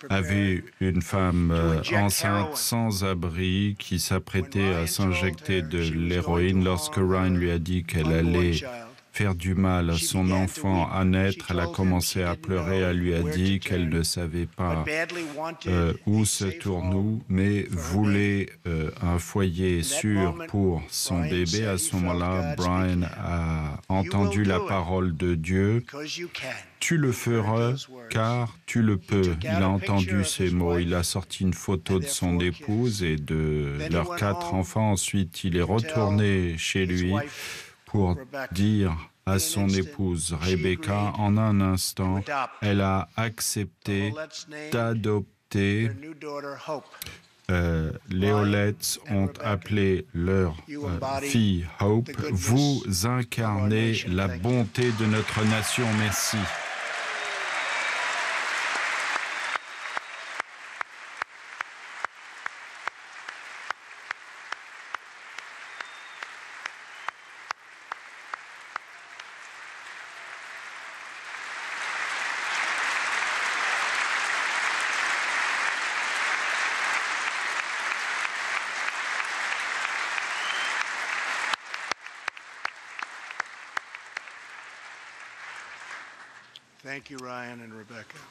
a vu une femme enceinte sans abri qui s'apprêtait à s'injecter de l'héroïne. Lorsque Ryan lui a dit qu'elle allait faire du mal à son enfant à naître, elle a commencé à pleurer. Elle lui a dit qu'elle ne savait pas où se tourner, mais voulait un foyer sûr pour son bébé. À ce moment-là, Brian a entendu la parole de Dieu. Tu le feras car tu le peux. Il a entendu ces mots. Il a sorti une photo de son épouse et de leurs 4 enfants. Ensuite, il est retourné chez lui pour dire à son épouse Rebecca, en un instant, elle a accepté d'adopter. Les Oletz ont appelé leur fille Hope. Vous incarnez la bonté de notre nation. Merci.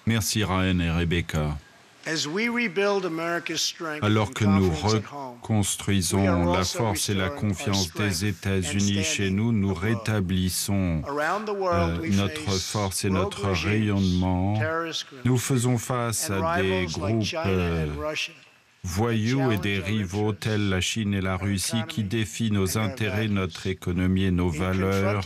Merci Ryan et Rebecca. Alors que nous reconstruisons la force et la confiance des États-Unis chez nous, nous rétablissons notre force et notre rayonnement. Nous faisons face à des groupes voyous et des rivaux tels la Chine et la Russie qui défient nos intérêts, notre économie et nos valeurs.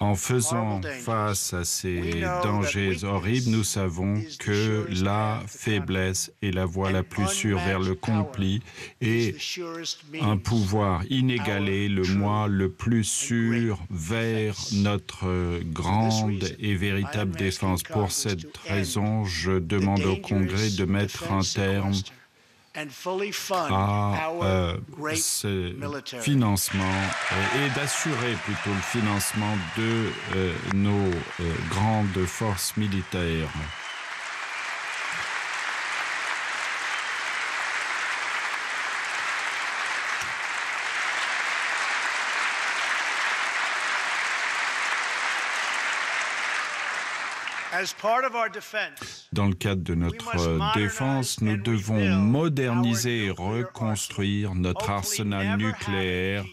En faisant face à ces dangers horribles, nous savons que la faiblesse est la voie la plus sûre vers le conflit et un pouvoir inégalé, le moyen le plus sûr vers notre grande et véritable défense. Pour cette raison, je demande au Congrès de mettre un terme à ce financement et d'assurer plutôt le financement de nos grandes forces militaires. Dans le cadre de notre défense, nous devons moderniser et reconstruire notre arsenal nucléaire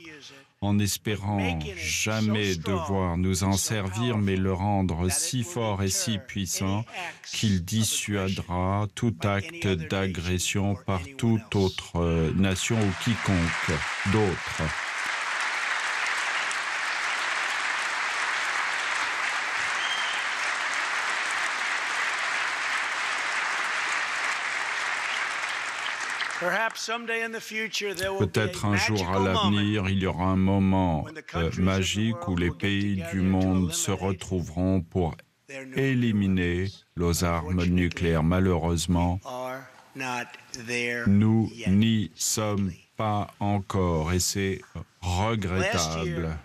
en espérant jamais devoir nous en servir, mais le rendre si fort et si puissant qu'il dissuadera tout acte d'agression par toute autre nation ou quiconque d'autre. Peut-être un jour à l'avenir, il y aura un moment magique où les pays du monde se retrouveront pour éliminer leurs armes nucléaires. Malheureusement, nous n'y sommes pas encore et c'est regrettable.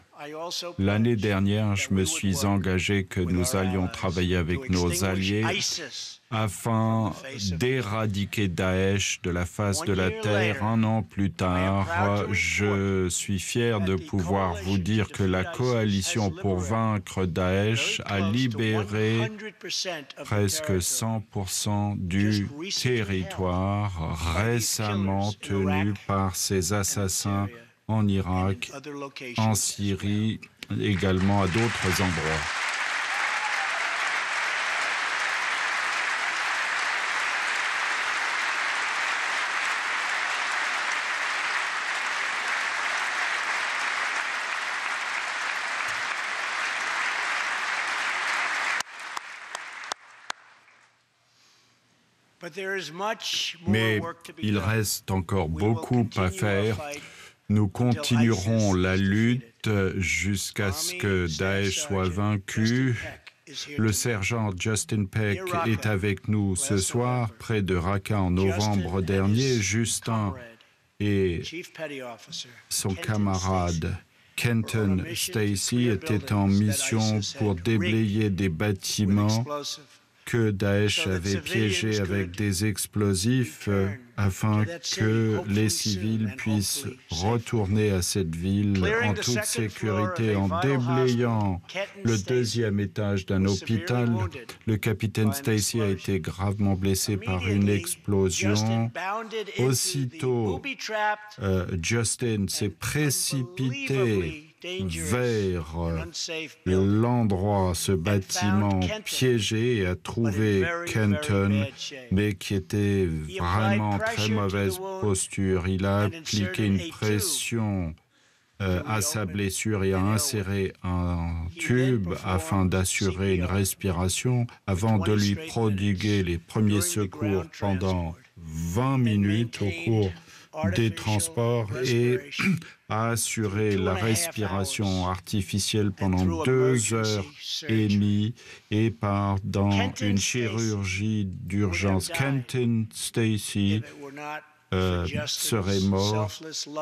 L'année dernière, je me suis engagé que nous allions travailler avec nos alliés afin d'éradiquer Daesh de la face de la terre. Un an plus tard, je suis fier de pouvoir vous dire que la coalition pour vaincre Daesh a libéré presque 100% du territoire récemment tenu par ces assassins en Irak, en Syrie, également à d'autres endroits. Mais il reste encore beaucoup à faire. Nous continuerons la lutte jusqu'à ce que Daesh soit vaincu. Le sergent Justin Peck est avec nous ce soir, près de Raqqa en novembre dernier. Justin et son camarade Kenton Stacy étaient en mission pour déblayer des bâtiments que Daesh avait piégés avec des explosifs afin que les civils puissent retourner à cette ville en toute sécurité en déblayant le deuxième étage d'un hôpital. Le capitaine Stacy a été gravement blessé par une explosion. Aussitôt, Justin s'est précipité vers l'endroit, ce bâtiment piégé, et a trouvé Kenton, mais qui était vraiment très mauvaise posture. Il a appliqué une pression à sa blessure et a inséré un tube afin d'assurer une respiration avant de lui prodiguer les premiers secours pendant 20 minutes au cours des transports et a assuré la respiration artificielle pendant 2 heures et demie et dans une chirurgie d'urgence. Kenton Stacy serait mort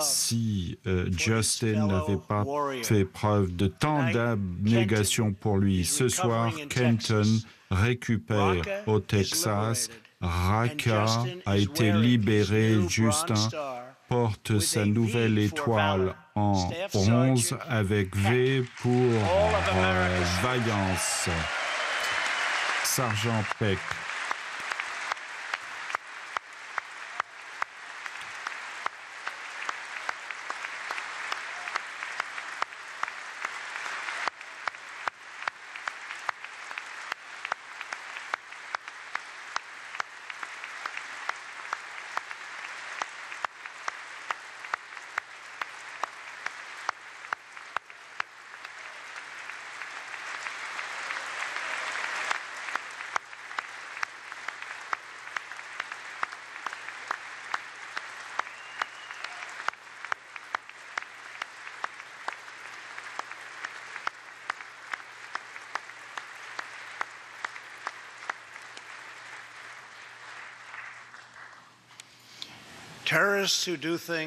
si Justin n'avait pas fait preuve de tant d'abnégation pour lui. Ce soir, Kenton récupère au Texas. Raqqa a été libéré. Justin porte sa nouvelle étoile en bronze avec V pour vaillance. Sergent Peck.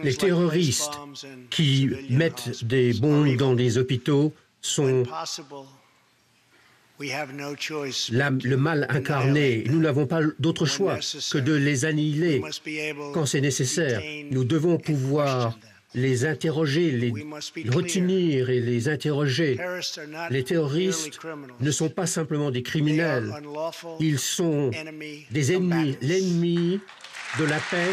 Les terroristes qui mettent des bombes dans des hôpitaux sont le mal incarné. Nous n'avons pas d'autre choix que de les annihiler quand c'est nécessaire. Nous devons pouvoir les interroger, les retenir et les interroger. Les terroristes ne sont pas simplement des criminels, ils sont des ennemis, l'ennemi de la paix.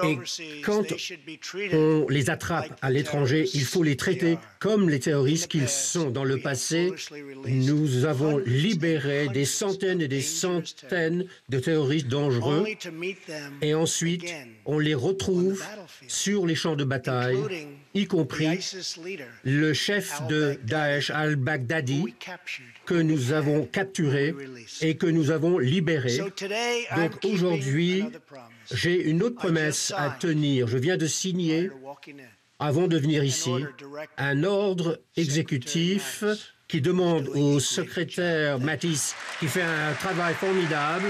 Et quand on les attrape à l'étranger, il faut les traiter comme les terroristes qu'ils sont. Dans le passé, nous avons libéré des centaines et des centaines de terroristes dangereux et ensuite on les retrouve sur les champs de bataille, y compris le chef de Daesh, al-Baghdadi, que nous avons capturé et que nous avons libéré. Donc aujourd'hui, j'ai une autre promesse à tenir. Je viens de signer, avant de venir ici, un ordre exécutif qui demande au secrétaire Mattis, qui fait un travail formidable,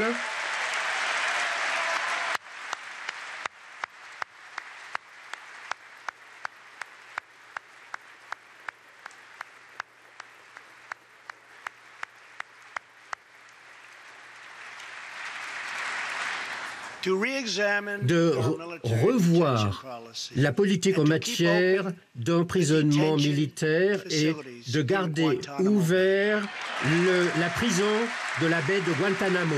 de revoir la politique en matière d'emprisonnement militaire et de garder ouvert la prison de la baie de Guantanamo.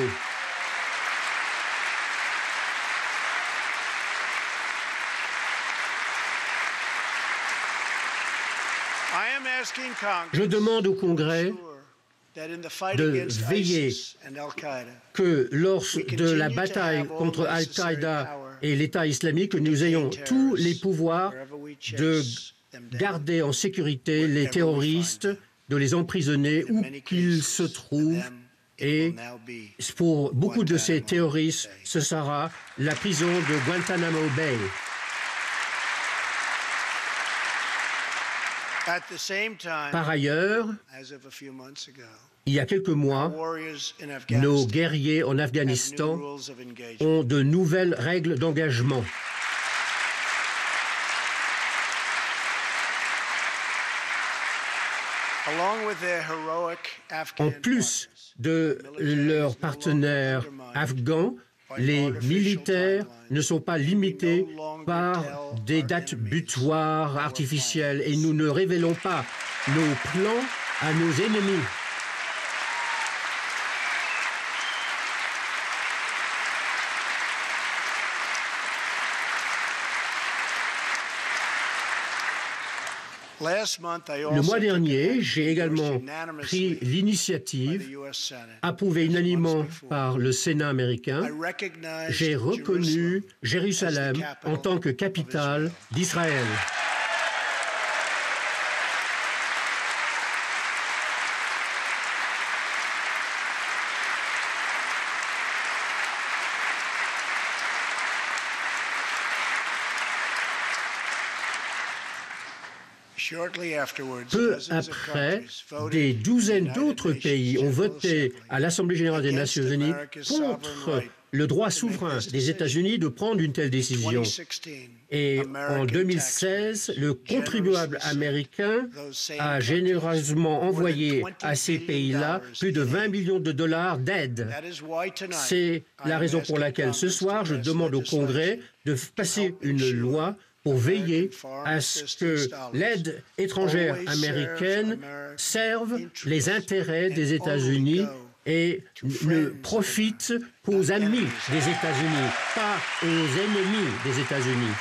Je demande au Congrès de veiller que lors de la bataille contre Al-Qaïda et l'État islamique, nous ayons tous les pouvoirs de garder en sécurité les terroristes, de les emprisonner où qu'ils se trouvent. Et pour beaucoup de ces terroristes, ce sera la prison de Guantanamo Bay. Par ailleurs, il y a quelques mois, nos guerriers en Afghanistan ont de nouvelles règles d'engagement. En plus de leurs partenaires afghans, les militaires ne sont pas limités par des dates butoirs artificielles et nous ne révélons pas nos plans à nos ennemis. Le mois dernier, j'ai également pris l'initiative, approuvée unanimement par le Sénat américain, j'ai reconnu Jérusalem en tant que capitale d'Israël. Peu après, des douzaines d'autres pays ont voté à l'Assemblée générale des Nations unies contre le droit souverain des États-Unis de prendre une telle décision. Et en 2016, le contribuable américain a généreusement envoyé à ces pays-là plus de 20 millions de dollars d'aide. C'est la raison pour laquelle ce soir, je demande au Congrès de passer une loi pour veiller à ce que l'aide étrangère américaine serve les intérêts des États-Unis et ne profite qu'aux amis des États-Unis, pas aux ennemis des États-Unis.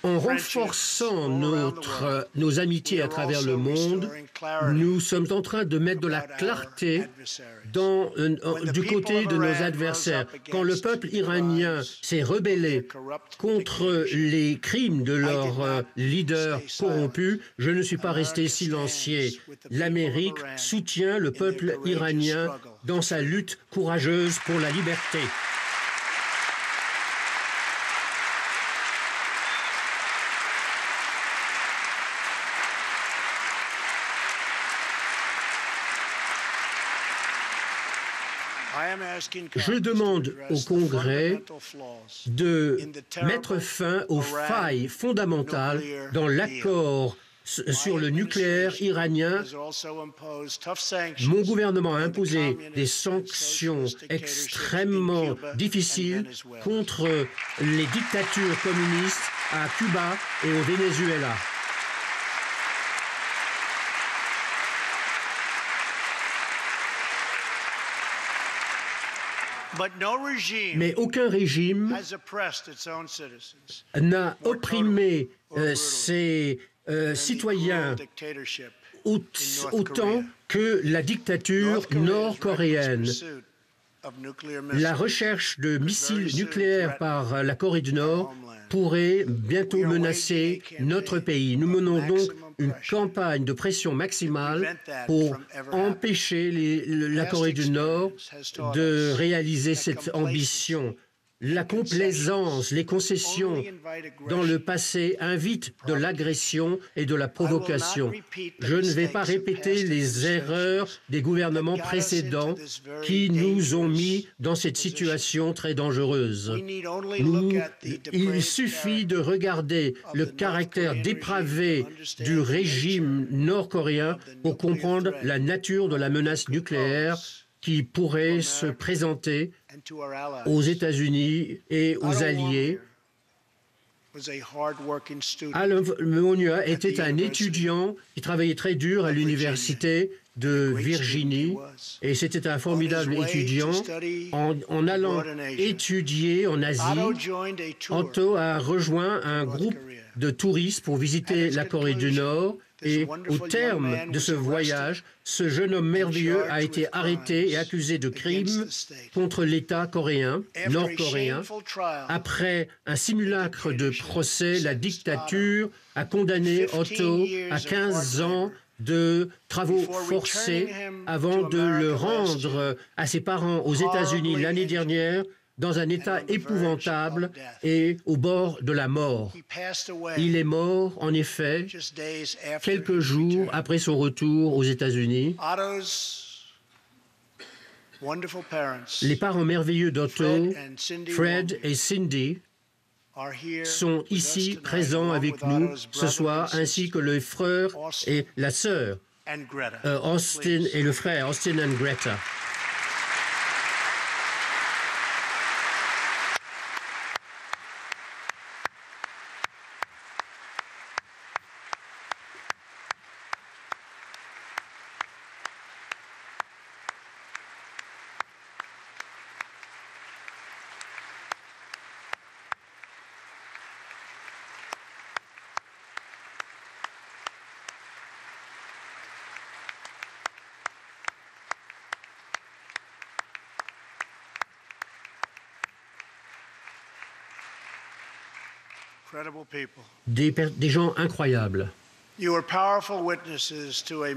En renforçant nos amitiés à travers le monde, nous sommes en train de mettre de la clarté du côté de nos adversaires. Quand le peuple iranien s'est rebellé contre les crimes de leurs leaders corrompus, je ne suis pas resté silencieux. L'Amérique soutient le peuple iranien dans sa lutte courageuse pour la liberté. Je demande au Congrès de mettre fin aux failles fondamentales dans l'accord sur le nucléaire iranien. Mon gouvernement a imposé des sanctions extrêmement difficiles contre les dictatures communistes à Cuba et au Venezuela. Mais aucun régime n'a opprimé ses citoyens autant que la dictature nord-coréenne. La recherche de missiles nucléaires par la Corée du Nord pourrait bientôt menacer notre pays. Nous menons donc une campagne de pression maximale pour empêcher la Corée du Nord de réaliser cette ambition. La complaisance, les concessions dans le passé invitent de l'agression et de la provocation. Je ne vais pas répéter les erreurs des gouvernements précédents qui nous ont mis dans cette situation très dangereuse. Il suffit de regarder le caractère dépravé du régime nord-coréen pour comprendre la nature de la menace nucléaire qui pourrait se présenter aux États-Unis et aux alliés. Al Monua était un étudiant qui travaillait très dur à l'université de Virginie et c'était un formidable étudiant. En allant étudier en Asie, Otto a rejoint un groupe de touristes pour visiter la Corée du Nord. Et au terme de ce voyage, ce jeune homme merveilleux a été arrêté et accusé de crimes contre l'État coréen, nord-coréen. Après un simulacre de procès, la dictature a condamné Otto à 15 ans de travaux forcés avant de le rendre à ses parents aux États-Unis l'année dernière dans un état épouvantable et au bord de la mort. Il est mort, en effet, quelques jours après son retour aux États-Unis. Les parents merveilleux d'Otto, Fred et Cindy, sont ici présents avec nous ce soir, ainsi que le frère et la sœur, Austin et le frère, Austin et Greta. Des gens incroyables.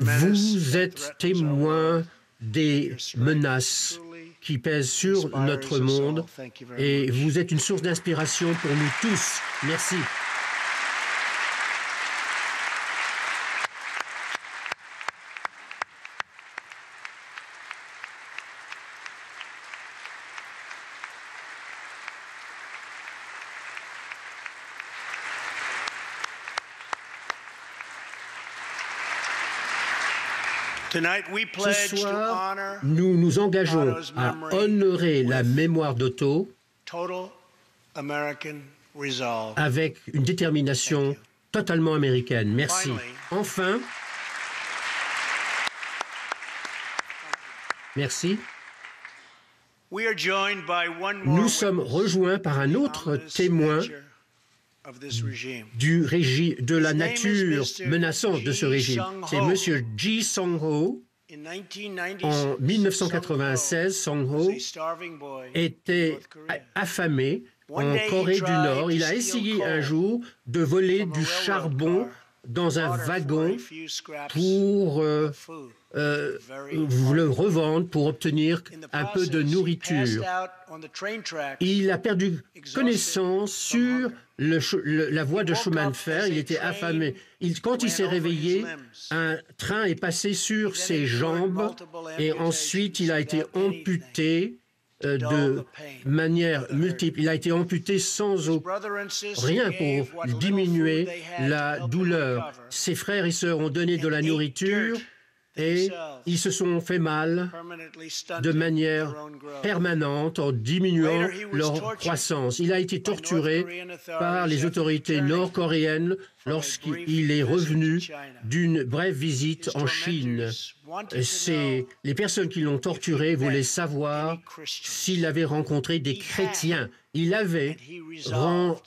Vous êtes témoins des menaces qui pèsent sur notre monde et vous êtes une source d'inspiration pour nous tous. Merci. Ce soir, nous nous engageons à honorer la mémoire d'Otto avec une détermination totalement américaine. Merci. Enfin, merci. Nous sommes rejoints par un autre témoin de la nature menaçante de ce régime. C'est M. Ji Song-ho. En 1996, Song-ho était affamé en Corée du Nord. Il a essayé un jour de voler du charbon dans un wagon pour le revendre, pour obtenir un peu de nourriture. Il a perdu connaissance sur la voie de chemin de fer. Il était affamé. Quand il s'est réveillé, un train est passé sur ses jambes et ensuite il a été amputé de manière multiple. Il a été amputé sans rien pour diminuer la douleur. Ses frères et sœurs ont donné de la nourriture et ils se sont fait mal de manière permanente en diminuant leur croissance. Il a été torturé par les autorités nord-coréennes lorsqu'il est revenu d'une brève visite en Chine. Les personnes qui l'ont torturé voulaient savoir s'il avait rencontré des chrétiens. Il avait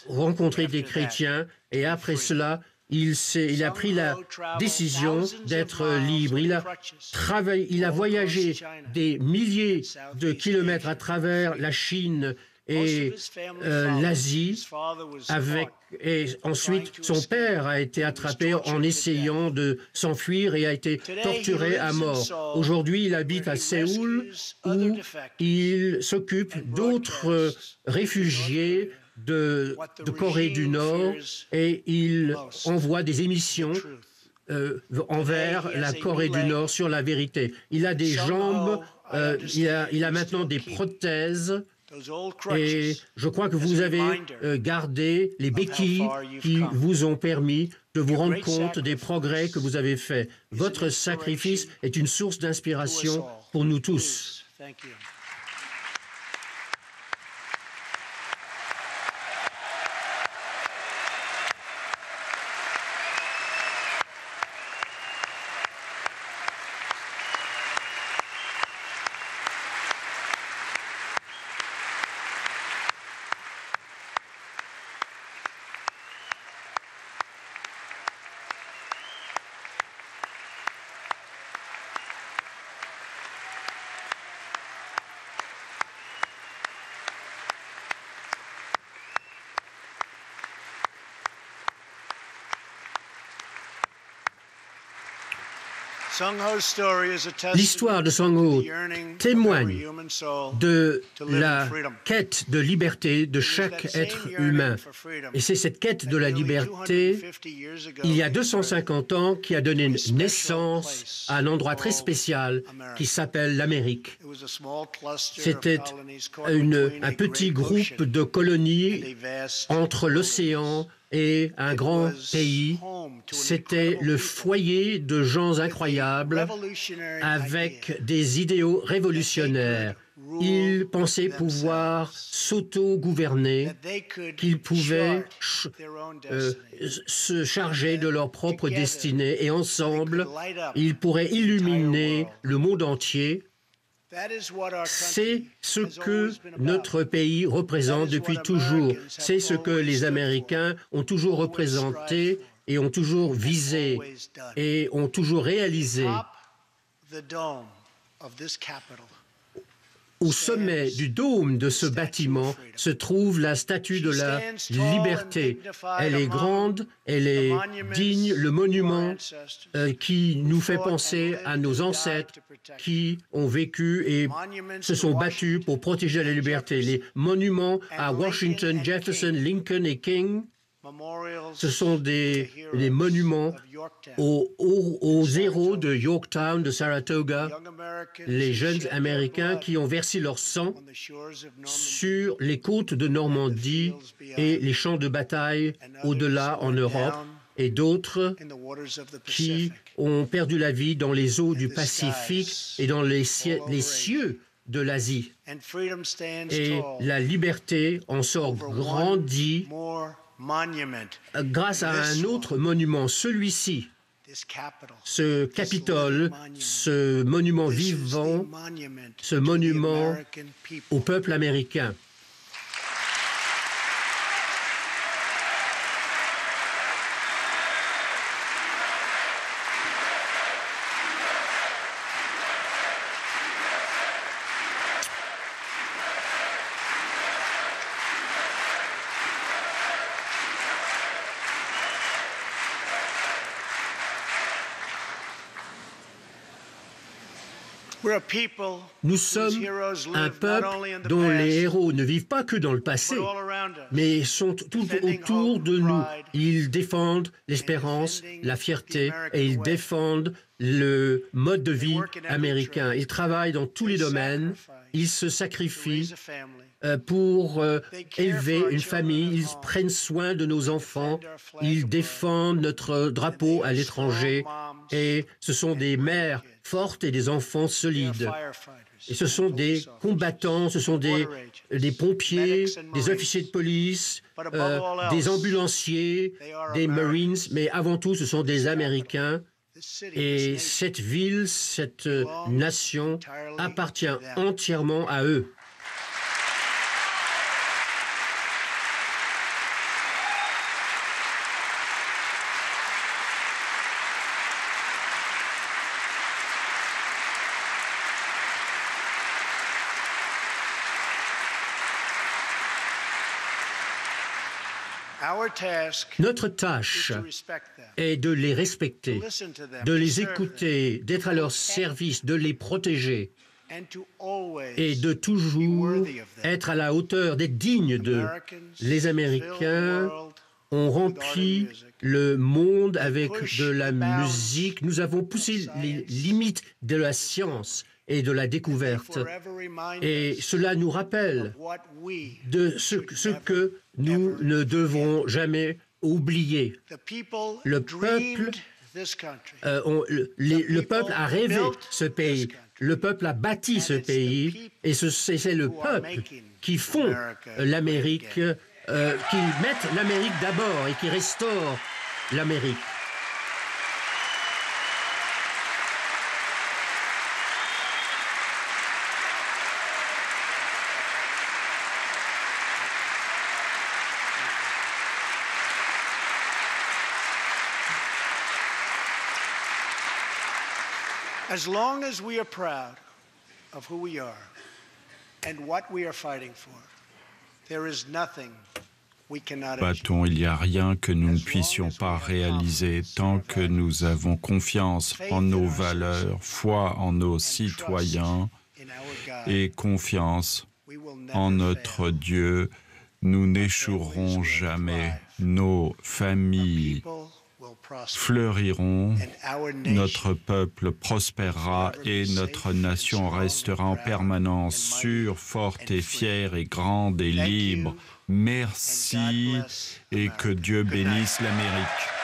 rencontré des chrétiens et après cela, il a pris la décision d'être libre. Il a voyagé des milliers de kilomètres à travers la Chine et l'Asie et ensuite son père a été attrapé en essayant de s'enfuir et a été torturé à mort. Aujourd'hui, il habite à Séoul où il s'occupe d'autres réfugiés de Corée du Nord et il envoie des émissions envers la Corée du Nord sur la vérité. Il a des jambes, il a maintenant des prothèses et je crois que vous avez gardé les béquilles qui vous ont permis de vous rendre compte des progrès que vous avez faits. Votre sacrifice est une source d'inspiration pour nous tous. L'histoire de Song-ho témoigne de la quête de liberté de chaque être humain. Et c'est cette quête de la liberté, il y a 250 ans, qui a donné naissance à un endroit très spécial qui s'appelle l'Amérique. C'était un petit groupe de colonies entre l'océan et un grand pays. C'était le foyer de gens incroyables avec des idéaux révolutionnaires. Ils pensaient pouvoir s'auto-gouverner, qu'ils pouvaient se charger de leur propre destinée et ensemble, ils pourraient illuminer le monde entier. C'est ce que notre pays représente depuis toujours. C'est ce que les Américains ont toujours représenté et ont toujours visé et ont toujours réalisé. Au sommet du dôme de ce bâtiment se trouve la statue de la liberté. Elle est grande, elle est digne, le monument qui nous fait penser à nos ancêtres qui ont vécu et se sont battus pour protéger la liberté. Les monuments à Washington, Jefferson, Lincoln et King, ce sont des monuments aux héros de Yorktown, de Saratoga, les jeunes Américains qui ont versé leur sang sur les côtes de Normandie et les champs de bataille au-delà en Europe, et d'autres qui ont perdu la vie dans les eaux du Pacifique et dans les cieux de l'Asie. Et la liberté en sort grandie grâce à un autre monument, celui-ci, ce Capitole, ce monument vivant, ce monument au peuple américain. Nous sommes un peuple dont les héros ne vivent pas que dans le passé, mais sont tout autour de nous. Ils défendent l'espérance, la fierté, et ils défendent le mode de vie américain. Ils travaillent dans tous les domaines, ils se sacrifient pour élever une famille, ils prennent soin de nos enfants, ils défendent notre drapeau à l'étranger, et ce sont des mères fortes et des enfants solides. Et ce sont des combattants, ce sont des pompiers, des officiers de police, des ambulanciers, des Marines, mais avant tout, ce sont des Américains. Et cette ville, cette nation appartient entièrement à eux. Notre tâche est de les respecter, de les écouter, d'être à leur service, de les protéger et de toujours être à la hauteur, d'être dignes d'eux. Les Américains ont rempli le monde avec de la musique. Nous avons poussé les limites de la science et de la découverte. Et cela nous rappelle de ce que nous ne devrons jamais oublier. Le peuple a rêvé ce pays, le peuple a bâti ce pays, et c'est le peuple qui font l'Amérique, qui mettent l'Amérique d'abord et qui restaurent l'Amérique. As long as we are proud of who we are and what we are fighting for, there is nothing we cannot achieve. Il n'y a rien que nous ne puissions pas réaliser tant que nous avons confiance en nos valeurs, foi en nos citoyens et confiance en notre Dieu. Nous n'échouerons jamais. Nos familles fleuriront, notre peuple prospérera et notre nation restera en permanence sûre, forte et fière et grande et libre. Merci et que Dieu bénisse l'Amérique.